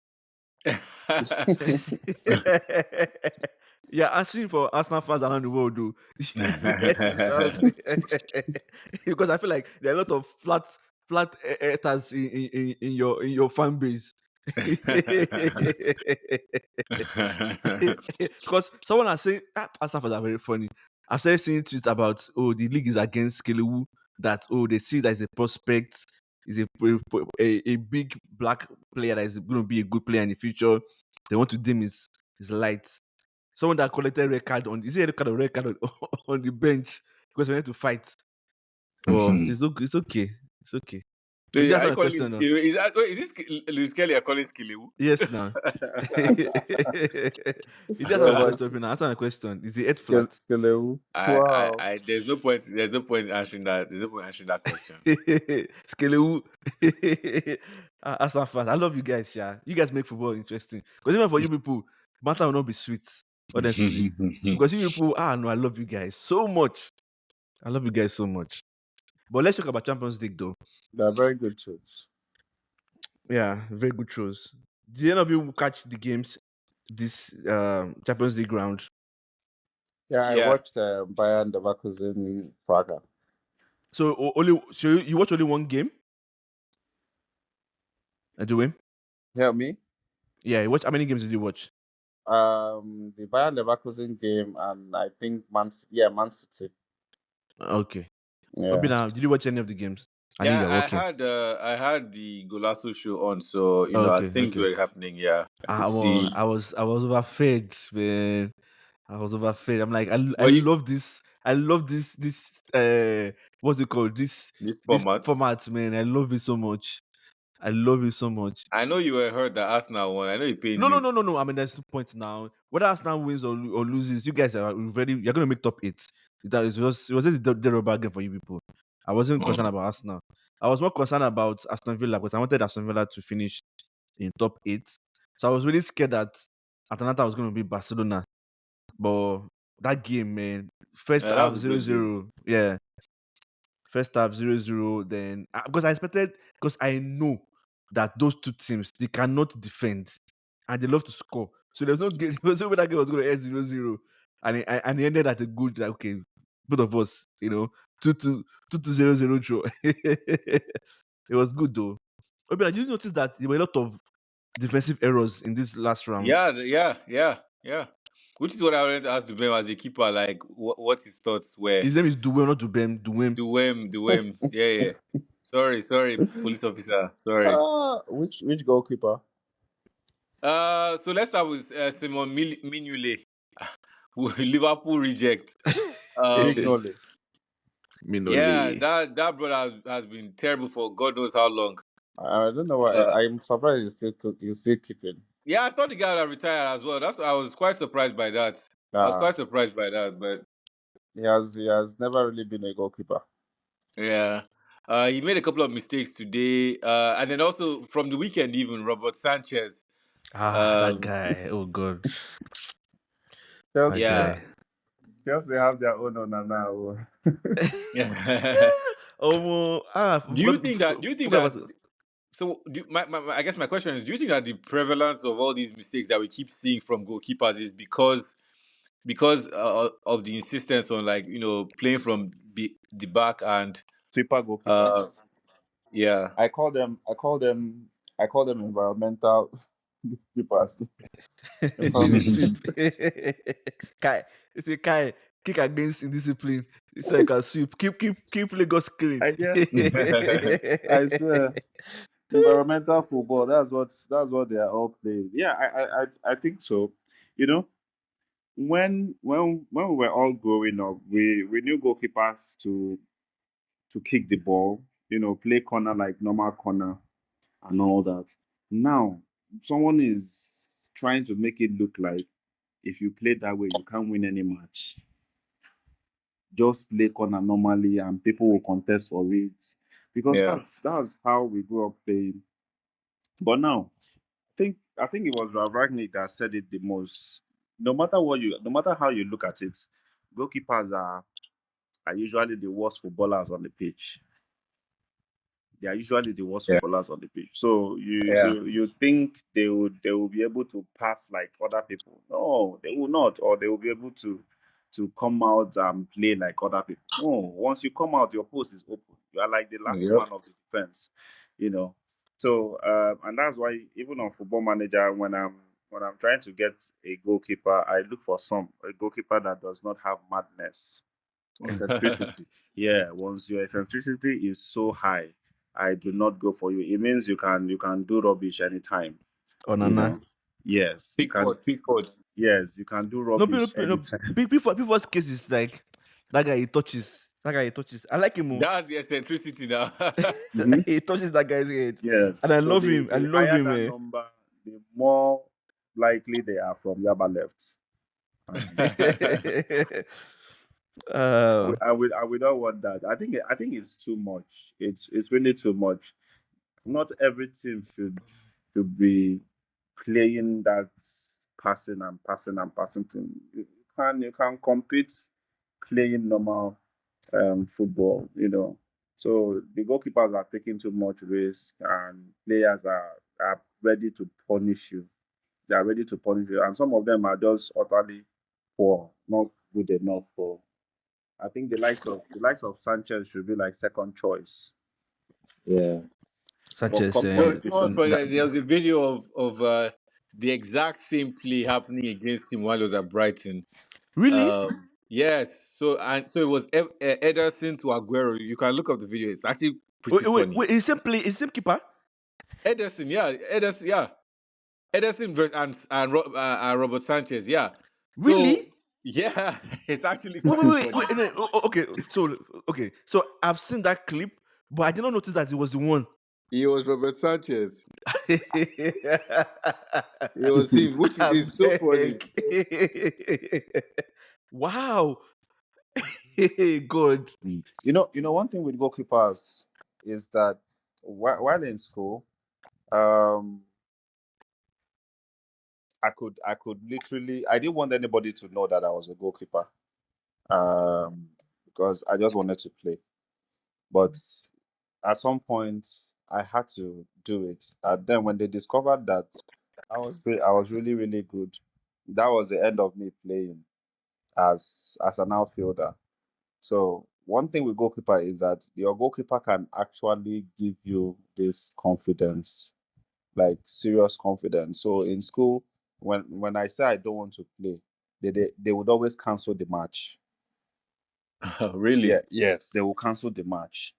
Speaker 2: Yeah, answering for Arsenal fans around the world, though. You believe the Earth is round? Because I feel like there are a lot of flat earthers in your fan base. Because someone has said Arsenal fans are very funny. I've started seeing tweets about the league is against Skelewu, that they see that is a prospect, is a big black player that is going to be a good player in the future. They want to dim his light. Someone that collected red card on, is it a red card or red card on, on the bench because we need to fight. Well, it's okay. It's okay. It's okay.
Speaker 1: So
Speaker 2: You just
Speaker 1: are
Speaker 2: have
Speaker 1: you
Speaker 2: a
Speaker 1: calling
Speaker 2: question
Speaker 1: it
Speaker 2: now.
Speaker 1: Skelewu? Is this Luis Kelly are calling Skelewu?
Speaker 2: Yes, now. You just have a
Speaker 3: but
Speaker 2: question. Now. Answer my question. Is the Earth flat?
Speaker 3: Skelewu. Wow.
Speaker 1: There's no point answering that. There's no point answering that question.
Speaker 2: Skelewu. Arsenal fans, I love you guys, yeah. You guys make football interesting. Because even for you people, matter will not be sweet, honestly. Because you people, no, I love you guys so much. I love you guys so much. But let's talk about Champions League, though.
Speaker 3: They're very good shows.
Speaker 2: Yeah, very good shows. Did any of you catch the games this Champions League round?
Speaker 3: Yeah, I
Speaker 1: Yeah.
Speaker 3: watched Bayern Leverkusen Praga.
Speaker 2: So you watch only one game? Duwem?
Speaker 3: Help me.
Speaker 2: Yeah, you watch. How many games did you watch?
Speaker 3: The Bayern Leverkusen game, and I think Man City.
Speaker 2: Okay.
Speaker 3: Yeah.
Speaker 2: Obina, did you watch any of the games? I know
Speaker 1: Yeah,
Speaker 2: you're working.
Speaker 1: I had the Golasso show on, so as
Speaker 2: Okay,
Speaker 1: things
Speaker 2: okay.
Speaker 1: were happening, yeah, I could
Speaker 2: Well,
Speaker 1: see.
Speaker 2: I was overfed, man. I was overfed. I'm like, I
Speaker 1: Well,
Speaker 2: love this. I love this what's it called? This
Speaker 1: this
Speaker 2: this
Speaker 1: format.
Speaker 2: format, man. I love it so much. I love it so much.
Speaker 1: I know you were hurt that Arsenal won. I know it pained
Speaker 2: No.
Speaker 1: you.
Speaker 2: I mean, there's 2 points now. Whether Arsenal wins or loses, you guys are ready. You're gonna make top 8. It was just the rubber game for you people. I wasn't concerned about Arsenal. I was more concerned about Aston Villa because I wanted Aston Villa to finish in top 8. So I was really scared that Atalanta was going to be Barcelona. But that game, man, first
Speaker 1: That
Speaker 2: half
Speaker 1: was a
Speaker 2: zero
Speaker 1: good game.
Speaker 2: zero. Yeah, first half 0-0. Then because I expected, because I know that those two teams, they cannot defend and they love to score. So there's no game. There's no way that game was going to end 0-0, and it ended at a good, like, okay, both of us, 2-0 draw. It was good though. Oh, but did you notice that there were a lot of defensive errors in this last round?
Speaker 1: Yeah. Which is what I wanted to ask Duwem as a keeper, like what his thoughts were.
Speaker 2: His name is Duwem, not Duwem. Duwem.
Speaker 1: Duwem. Yeah. Sorry, police officer. Sorry.
Speaker 3: Which goalkeeper?
Speaker 1: So let's start with Simon Mignolet, Liverpool reject.
Speaker 3: Mignole.
Speaker 1: Yeah,
Speaker 2: Minole.
Speaker 1: that brother has been terrible for God knows how long.
Speaker 3: I don't know why.
Speaker 1: Uh,
Speaker 3: I'm surprised he's still keeping.
Speaker 1: yeah, I thought the guy had retired as well. I was quite surprised by that. But
Speaker 3: He has never really been a goalkeeper.
Speaker 1: yeah. He made a couple of mistakes today, and then also from the weekend, even Robert Sanchez.
Speaker 2: That
Speaker 1: Um,
Speaker 2: guy. Oh God. That
Speaker 3: Chelsea,
Speaker 1: yeah,
Speaker 2: guy.
Speaker 3: Chelsea have their own on now.
Speaker 2: Oh,
Speaker 1: do you think that?
Speaker 2: forgot about it.
Speaker 1: So, I guess my question is: do you think that the prevalence of all these mistakes that we keep seeing from goalkeepers is because of the insistence on, like, playing from the back and
Speaker 3: Sweeper
Speaker 1: uh
Speaker 3: goalkeepers.
Speaker 1: yeah.
Speaker 3: I call them environmental goalkeepers.
Speaker 2: Sweet. Kai. It's a Kai. kick against indiscipline. It's like a sweep. Keep Lagos clean.
Speaker 3: I swear. Environmental football. That's what they are all playing. Yeah, I think so. You know, when we were all growing up, we knew goalkeepers to kick the ball, play corner like normal corner and all that. Now, someone is trying to make it look like if you play that way, you can't win any match. Just play corner normally and people will contest for it. Because
Speaker 1: Yeah.
Speaker 3: that's how we grew up playing. But now, I think it was Ragnick that said it the most. No matter how you look at it, goalkeepers are usually the worst footballers on the pitch. They are usually the worst
Speaker 1: Yeah.
Speaker 3: footballers on the pitch. So
Speaker 1: Yeah.
Speaker 3: you think they will be able to pass like other people? No, they will not, or they will be able to come out and play like other people. No, once you come out, your post is open. You are like the last
Speaker 1: Yep.
Speaker 3: man of the defense, you know. So and that's why even on Football Manager, when I'm trying to get a goalkeeper, I look for a goalkeeper that does not have madness. Eccentricity. Yeah, once your eccentricity is so high, I do not go for you. It means you can do rubbish anytime. You
Speaker 2: Onana.
Speaker 3: know. Yes, you can.
Speaker 1: Pickford.
Speaker 3: Yes, you can do
Speaker 2: No,
Speaker 3: rubbish
Speaker 2: no.
Speaker 3: anytime.
Speaker 2: People's case is like that guy. He touches. That guy he touches. I like him. Oh.
Speaker 1: That's the eccentricity now.
Speaker 3: Mhm.
Speaker 2: He touches that guy's head,
Speaker 3: Yes.
Speaker 2: and I
Speaker 3: So
Speaker 2: love
Speaker 3: the
Speaker 2: him. I
Speaker 3: the
Speaker 2: love
Speaker 3: higher
Speaker 2: him.
Speaker 3: that
Speaker 2: Eh.
Speaker 3: number, the more likely they are from Yaba left. And
Speaker 2: uh,
Speaker 3: I would not want that. I think it's too much. It's really too much. Not every team should be playing that passing and passing and passing thing. You can compete playing normal football. So the goalkeepers are taking too much risk and players are ready to punish you. They are ready to punish you. And some of them are just utterly poor, not good enough for. I think the likes of Sanchez should be like second choice
Speaker 1: Yeah.
Speaker 3: for
Speaker 2: Sanchez.
Speaker 3: cup
Speaker 1: No, it was
Speaker 3: competition.
Speaker 1: funny. There was a video of the exact same play happening against him while he was at Brighton.
Speaker 2: Really?
Speaker 1: Yes. So it was Ederson to Aguero. You can look up the video. It's actually pretty funny.
Speaker 2: Wait. Is the same keeper?
Speaker 1: Ederson, yeah, Ederson, yeah, Ederson versus and Robert Sanchez, yeah.
Speaker 2: Really?
Speaker 1: So yeah, it's actually
Speaker 2: Wait,
Speaker 1: quite funny.
Speaker 2: no, okay. So I've seen that clip, but I did not notice that it was the one.
Speaker 1: It was Robert Sanchez. It was him, which
Speaker 2: I
Speaker 1: is so funny.
Speaker 2: beg. Wow. God.
Speaker 3: One thing with goalkeepers is that while in school, um, I could literally I didn't want anybody to know that I was a goalkeeper, because I just wanted to play. But at some point, I had to do it. And then when they discovered that I was really really good, that was the end of me playing as an outfielder. So one thing with goalkeeper is that your goalkeeper can actually give you this confidence, like serious confidence. So in school, when I say I don't want to play, they would always cancel the match. Yeah,
Speaker 1: Really?
Speaker 3: yes, they will cancel the match.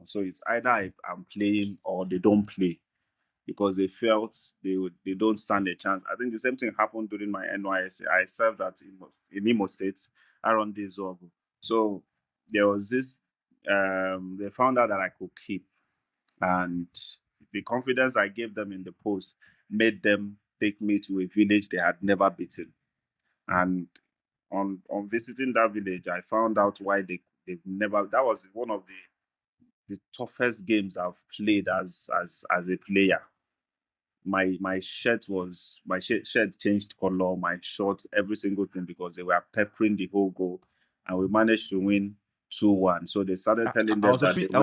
Speaker 3: So it's either I'm playing or they don't play because they felt they don't stand a chance. I think the same thing happened during my NYSC. I served in Imo State around this Zogo. So there was this. They found out that I could keep, and the confidence I gave them in the post made them take me to a village they had never beaten. And on visiting that village, I found out why they've never. That was one of the toughest games I've played as a player. My shirt changed color, my shorts, every single thing because they were peppering the whole goal, and we managed to win 2-1. So they started telling
Speaker 2: I
Speaker 3: them
Speaker 2: was
Speaker 3: that
Speaker 2: hoping
Speaker 3: they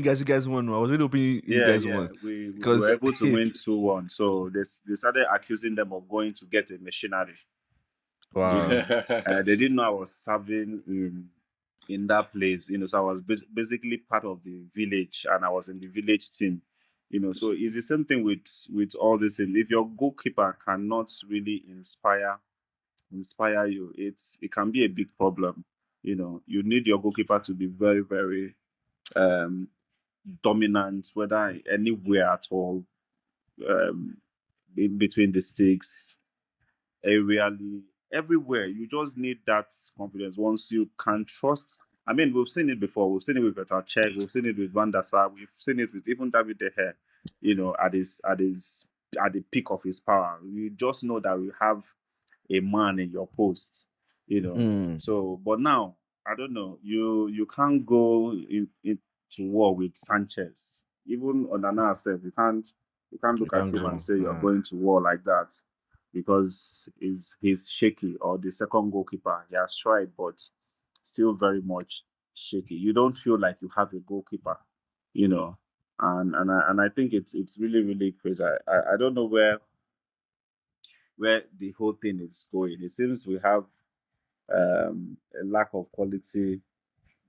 Speaker 3: went.
Speaker 2: you guys won. I was really hoping you
Speaker 3: Yeah,
Speaker 2: guys
Speaker 3: yeah,
Speaker 2: won
Speaker 3: we were
Speaker 2: because
Speaker 3: able to win 2-1. So they started accusing them of going to get a machinery.
Speaker 2: wow.
Speaker 3: They didn't know I was serving in that place. So I was basically part of the village, and I was in the village team. So it's the same thing with all this thing. If your goalkeeper cannot really inspire you, it can be a big problem. You need your goalkeeper to be very, very um, dominant, whether anywhere at all, um, in between the sticks, aerially, everywhere. You just need that confidence. Once you can trust, I mean, we've seen it before. We've seen it with Petr, we've seen it with Van der Sar, we've seen it with even David De Gea. At the peak of his power, you just know that we have a man in your post.
Speaker 2: Mm.
Speaker 3: So, but now I don't know. You can't go into war with Sanchez. Even on an ourselves, you can't
Speaker 2: You
Speaker 3: look at
Speaker 2: can't
Speaker 3: him and
Speaker 2: go.
Speaker 3: say you're going to war like that because he's shaky, or the second goalkeeper. He has tried, but still very much shaky. You don't feel like you have a goalkeeper, you know. And I think it's really, really crazy. I don't know where the whole thing is going. It seems we have a lack of quality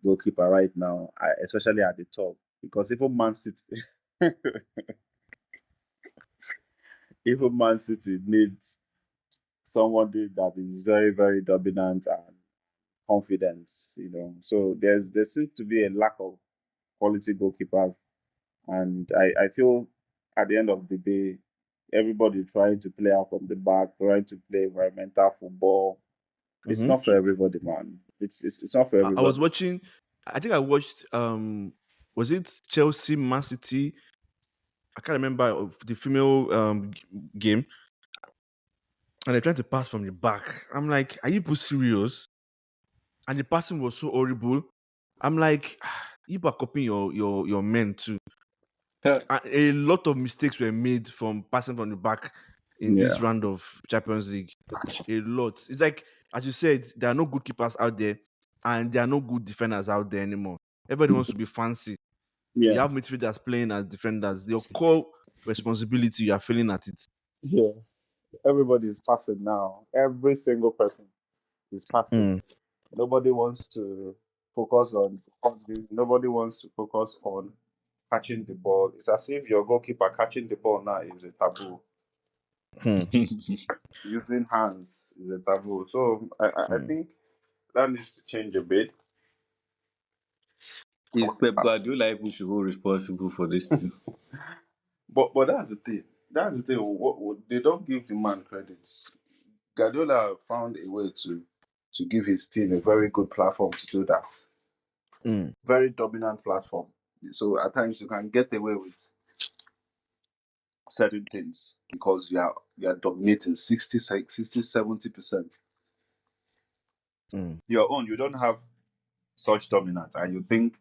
Speaker 3: goalkeeper right now, especially at the top. Because even Man City needs somebody that is very, very dominant and confident. So there seems to be a lack of quality goalkeepers, and I feel at the end of the day, everybody trying to play out from the back, trying to play environmental football. It's
Speaker 2: Mm-hmm.
Speaker 3: not for everybody, man. It's not for
Speaker 2: I was
Speaker 3: everybody.
Speaker 2: watching. I think I watched. Was it Chelsea Man City? I can't remember of the female game, and they're trying to pass from the back. I'm like, are you people serious? And the passing was so horrible. I'm like, you are copying your men too. A lot of mistakes were made from passing from the back in this
Speaker 3: Yeah,
Speaker 2: round of Champions League. A lot. It's like, as you said, there are no good keepers out there, and there are no good defenders out there anymore. Everybody wants to be fancy. You
Speaker 3: yeah,
Speaker 2: have midfielders playing as defenders. Your core responsibility, you are failing at it.
Speaker 3: yeah. Everybody is passing now. Every single person is passing.
Speaker 2: Mm,
Speaker 3: Nobody wants to focus on defending. Nobody wants to focus on catching the ball. It's as if your goalkeeper catching the ball now is a taboo.
Speaker 2: hmm,
Speaker 3: Using hands is a taboo. So I
Speaker 2: hmm.
Speaker 3: think that needs to change a bit.
Speaker 1: Is Pep Guardiola who should hold responsible for this thing?
Speaker 3: But that's the thing. That's the thing. They don't give the man credits. Guardiola found a way to give his team a very good platform to do that.
Speaker 2: Mm,
Speaker 3: Very dominant platform. So at times you can get away with certain things because you are dominating 70%.
Speaker 2: mm.
Speaker 3: Your own, you don't have such dominance, and you think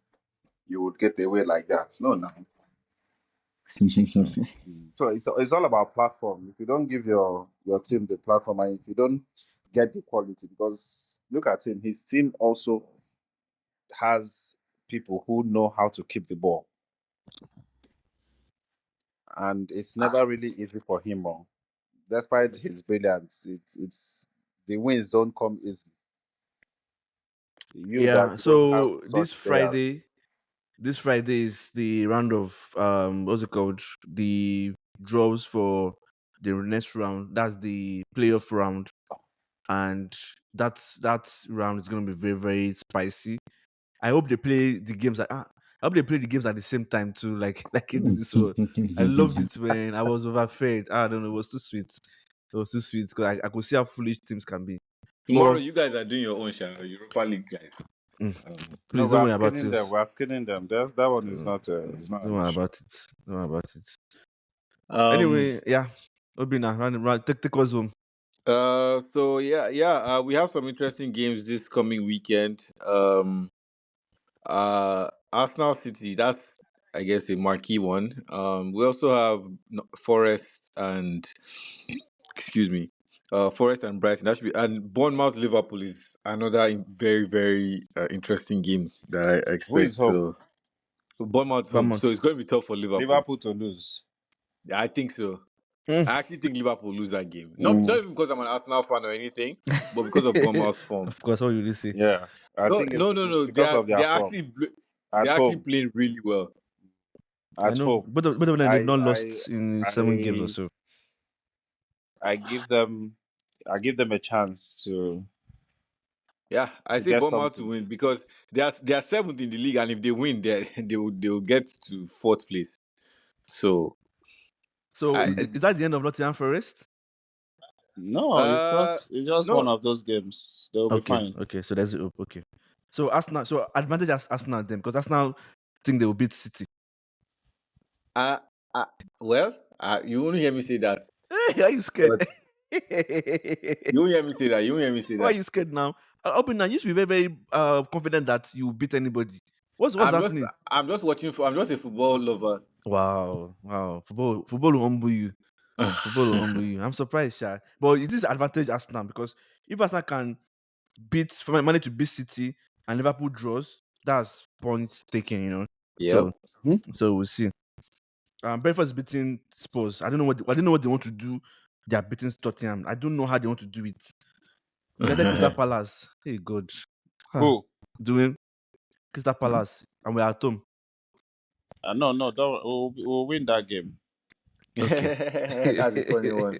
Speaker 3: you would get away like that. No, no.
Speaker 2: Mm.
Speaker 3: So it's all about platform. If you don't give your team the platform, and if you don't get the quality, because look at him, his team also has people who know how to keep the ball, and it's never really easy for him. Despite his brilliance, it's the wins don't come easy. You that
Speaker 2: Yeah.
Speaker 3: you don't have
Speaker 2: So
Speaker 3: such players.
Speaker 2: this Friday is the round of what's it called? The draws for the next round. That's the playoff round, and that round is gonna be very, very spicy. I hope they play the games I hope they play the games at the same time too, like like it did this one. I loved it when I was overfed. I don't know, it was too sweet. It was too sweet because I could see how foolish teams can be.
Speaker 1: Tomorrow,
Speaker 2: But
Speaker 1: you guys are doing your own Europa League, guys.
Speaker 2: mm,
Speaker 3: No,
Speaker 2: please
Speaker 3: we
Speaker 2: don't
Speaker 3: are
Speaker 2: worry about
Speaker 3: skinning them.
Speaker 2: this.
Speaker 3: We are skinning them. That one
Speaker 2: Uh,
Speaker 3: is not
Speaker 2: don't
Speaker 3: an
Speaker 2: worry
Speaker 3: issue.
Speaker 2: about it. Don't worry about it.
Speaker 1: Um.
Speaker 2: Anyway, yeah. Obina, run, take us home.
Speaker 1: So yeah. We have some interesting games this coming weekend. Arsenal City. That's, I guess, a marquee one. We also have Forest and excuse me, Forest and Brighton. That should be, and Bournemouth Liverpool is another very, very interesting game that I
Speaker 3: Who
Speaker 1: expect.
Speaker 3: is home?
Speaker 1: So Bournemouth home. So
Speaker 2: Bournemouth.
Speaker 1: it's going to be tough for Liverpool.
Speaker 3: Liverpool to lose.
Speaker 1: Yeah, I think so.
Speaker 2: Mm.
Speaker 1: I actually think Liverpool will lose that game. Not
Speaker 3: Mm,
Speaker 1: even because I'm an Arsenal fan or anything, but because of Bournemouth's form.
Speaker 2: Of course, what will you say?
Speaker 3: yeah, I
Speaker 1: No,
Speaker 3: think
Speaker 1: no, no,
Speaker 3: it's
Speaker 1: no. They
Speaker 3: because
Speaker 1: are
Speaker 3: of
Speaker 1: they
Speaker 3: their
Speaker 1: are
Speaker 3: form
Speaker 1: actually
Speaker 3: at
Speaker 1: they're actually
Speaker 3: home.
Speaker 1: playing really well.
Speaker 2: I
Speaker 3: At
Speaker 2: know.
Speaker 3: home,
Speaker 2: Both of them they've
Speaker 3: I
Speaker 2: not
Speaker 3: I
Speaker 2: lost in 7 games or
Speaker 3: I
Speaker 2: so.
Speaker 3: I give them a chance
Speaker 1: Yeah, I
Speaker 3: to
Speaker 1: say
Speaker 3: get
Speaker 1: Bournemouth to
Speaker 3: something.
Speaker 1: win because they are seventh in the league, and if they win, they will get to fourth place. So
Speaker 2: So
Speaker 1: I
Speaker 3: Mm.
Speaker 2: is that the end of Nottingham Forest?
Speaker 3: No, it's just one
Speaker 1: no,
Speaker 3: of those games. They'll be
Speaker 2: Okay,
Speaker 3: fine.
Speaker 2: okay. So there's hope. Okay. So Arsenal. So advantage as Arsenal then, because Arsenal think they will beat City.
Speaker 1: uh, uh well, you won't hear me say that.
Speaker 2: Hey, are you scared?
Speaker 1: But you won't hear me say that. You won't hear me say
Speaker 2: Why are
Speaker 1: that.
Speaker 2: you scared now? Open now. You used to be very, very confident that you beat anybody. What's
Speaker 1: I'm just
Speaker 2: happening?
Speaker 1: I'm just watching for. I'm just a football lover.
Speaker 2: Wow, wow. Football will humble you. Football will humble you. I'm surprised, Sha. But it is advantage Arsenal because if Arsenal can manage to beat City and Liverpool draws, that's points taken, you know. So
Speaker 1: Yep.
Speaker 2: so we'll see. Brentford is beating Spurs. I don't know what they want to do. They are beating Tottenham. I don't know how they want to do it. United Crystal Palace. Hey God. Ah,
Speaker 3: Who?
Speaker 2: doing Crystal Palace and we're at home.
Speaker 3: No, no, don't. We'll win that game.
Speaker 2: Okay.
Speaker 1: That's a funny one.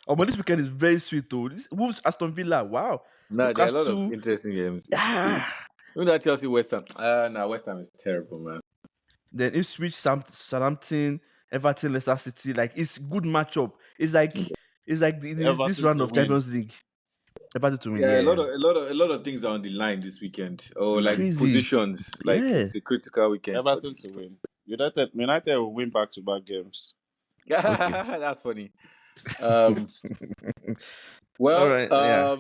Speaker 2: Oh, but this weekend is very sweet though. This Wolves Aston Villa. Wow.
Speaker 1: No, there are a lot of
Speaker 2: Newcastle.
Speaker 1: interesting games.
Speaker 2: Ah.
Speaker 1: You know that Chelsea West Ham. No, West Ham is terrible, man.
Speaker 2: Then Ipswich, Southampton, Everton, Leicester City. Like it's good matchup. It's like this
Speaker 3: Everton
Speaker 2: round
Speaker 3: to
Speaker 2: of
Speaker 3: win.
Speaker 2: Champions League. Everton to win.
Speaker 1: Yeah,
Speaker 2: Yeah.
Speaker 1: a lot of things are on the line this weekend,
Speaker 2: It's
Speaker 1: or like
Speaker 2: crazy.
Speaker 1: positions. Like
Speaker 2: Yeah.
Speaker 1: it's a critical weekend for
Speaker 3: Everton
Speaker 1: the.
Speaker 3: to win. United will win back-to-back games.
Speaker 2: Okay.
Speaker 1: That's funny. Um,
Speaker 2: All
Speaker 1: well,
Speaker 2: right. Yeah.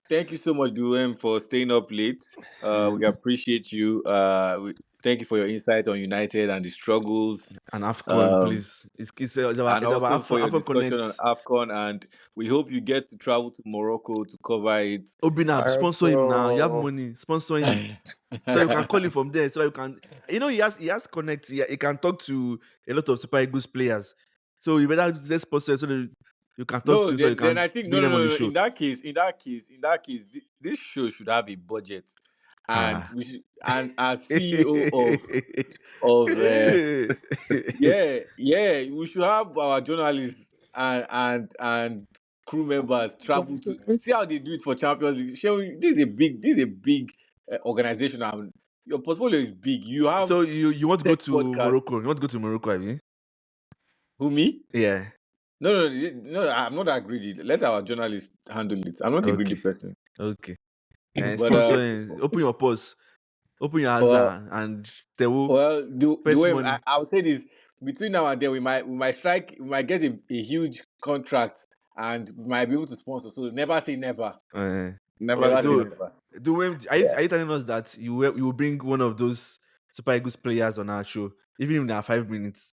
Speaker 1: thank you so much, Duwem, for staying up late. We appreciate you. Thank you for your insight on United and the struggles.
Speaker 2: And AFCON,
Speaker 1: Um,
Speaker 2: please. It's
Speaker 1: and
Speaker 2: it's our
Speaker 1: also for your
Speaker 2: AFCON
Speaker 1: discussion on
Speaker 2: Connect.
Speaker 1: AFCON. And we hope you get to travel to Morocco to cover it.
Speaker 2: Obinab,
Speaker 3: I hope
Speaker 2: sponsor him now. You have
Speaker 3: so.
Speaker 2: money. Sponsor him. So you can call him from there. So you can, he has connect. He can talk to a lot of Super Eagles players. So you better just sponsor so that you can talk
Speaker 1: No,
Speaker 2: to, so you
Speaker 1: then
Speaker 2: can
Speaker 1: I think no,
Speaker 2: bring
Speaker 1: no,
Speaker 2: them on
Speaker 1: no,
Speaker 2: the
Speaker 1: no.
Speaker 2: show.
Speaker 1: This show should have a budget, and
Speaker 2: Ah.
Speaker 1: we should, and as CEO of yeah, we should have our journalists and crew members travel to see how they do it for Champions League. This is a big organization, and your portfolio is big. You have
Speaker 2: So you want to go
Speaker 1: tech
Speaker 2: to
Speaker 1: podcasts.
Speaker 2: Morocco? You want to go to Morocco, I mean?
Speaker 1: Who me?
Speaker 2: Yeah.
Speaker 1: No, no, no, no. I'm not that greedy. Let our journalists handle it. I'm not a greedy
Speaker 2: Okay.
Speaker 1: person.
Speaker 2: Okay. And
Speaker 1: But
Speaker 2: sponsoring. Open your purse. Open your
Speaker 1: well,
Speaker 2: Azar and they will
Speaker 1: the
Speaker 2: first
Speaker 1: way
Speaker 2: money.
Speaker 1: I would say this, between now and then we might get a huge contract, and we might be able to sponsor. So never say never.
Speaker 2: Uh,
Speaker 3: Never
Speaker 2: okay,
Speaker 1: Never
Speaker 3: say
Speaker 1: say
Speaker 2: so
Speaker 3: never.
Speaker 1: never.
Speaker 2: Duwem, are you telling us that you will bring one of those Super Eagles players on our show, even if they are 5 minutes?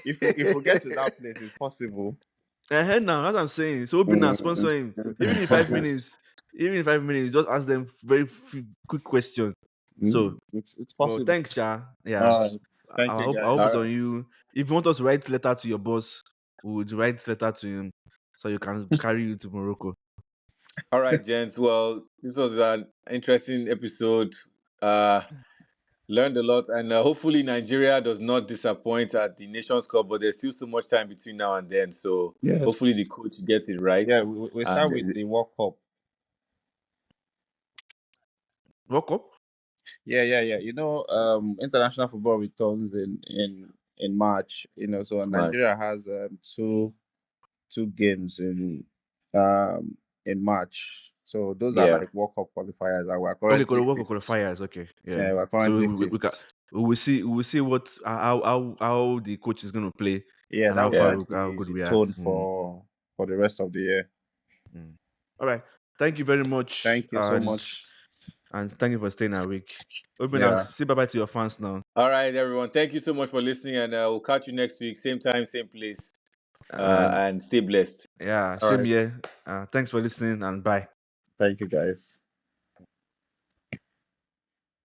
Speaker 3: If we get to that place, it's possible.
Speaker 2: Now that's what I'm saying. So open and sponsor him. Even in 5 minutes, just ask them very quick question. So,
Speaker 3: It's
Speaker 2: well,
Speaker 3: possible.
Speaker 2: thanks, Sha. Yeah,
Speaker 3: All right. Thank you,
Speaker 2: I hope
Speaker 1: All
Speaker 3: guys.
Speaker 2: it's on
Speaker 1: right,
Speaker 2: you. If you want us to write letter to your boss, we would write letter to him so you can carry you to Morocco.
Speaker 1: all right, gents. Well, this was an interesting episode. Uh, Learned a lot, and hopefully Nigeria does not disappoint at the Nations Cup. But there's still so much time between now and then, so
Speaker 3: Yes.
Speaker 1: hopefully the coach gets it right.
Speaker 3: Yeah, we
Speaker 1: And
Speaker 3: start with the World Cup.
Speaker 2: World Cup?
Speaker 3: Yeah. International football returns in March. So Nigeria has two games in March. So those are
Speaker 1: yeah.
Speaker 3: like World Cup qualifiers, and we're
Speaker 2: Okay,
Speaker 3: currently
Speaker 2: World Cup
Speaker 3: fifth.
Speaker 2: qualifiers. Okay, yeah.
Speaker 3: Yeah, we're
Speaker 2: So
Speaker 3: currently
Speaker 2: we can
Speaker 3: fifth.
Speaker 2: we will see what how the coach is going to play
Speaker 3: Yeah,
Speaker 2: and
Speaker 3: that
Speaker 2: how
Speaker 3: will
Speaker 2: far
Speaker 3: set
Speaker 2: how
Speaker 3: the
Speaker 2: good we are.
Speaker 3: tone for the rest of the year.
Speaker 2: All right. Thank you very much,
Speaker 3: Thank you so much.
Speaker 2: and thank you for staying awake. Open and
Speaker 3: Yeah.
Speaker 2: say bye bye to your fans now.
Speaker 1: All right, everyone. Thank you so much for listening, and we'll catch you next week, same time, same place.
Speaker 2: And
Speaker 1: And stay blessed.
Speaker 2: yeah,
Speaker 3: All
Speaker 2: same
Speaker 3: right.
Speaker 2: here. Thanks for listening and bye.
Speaker 3: Thank you, guys.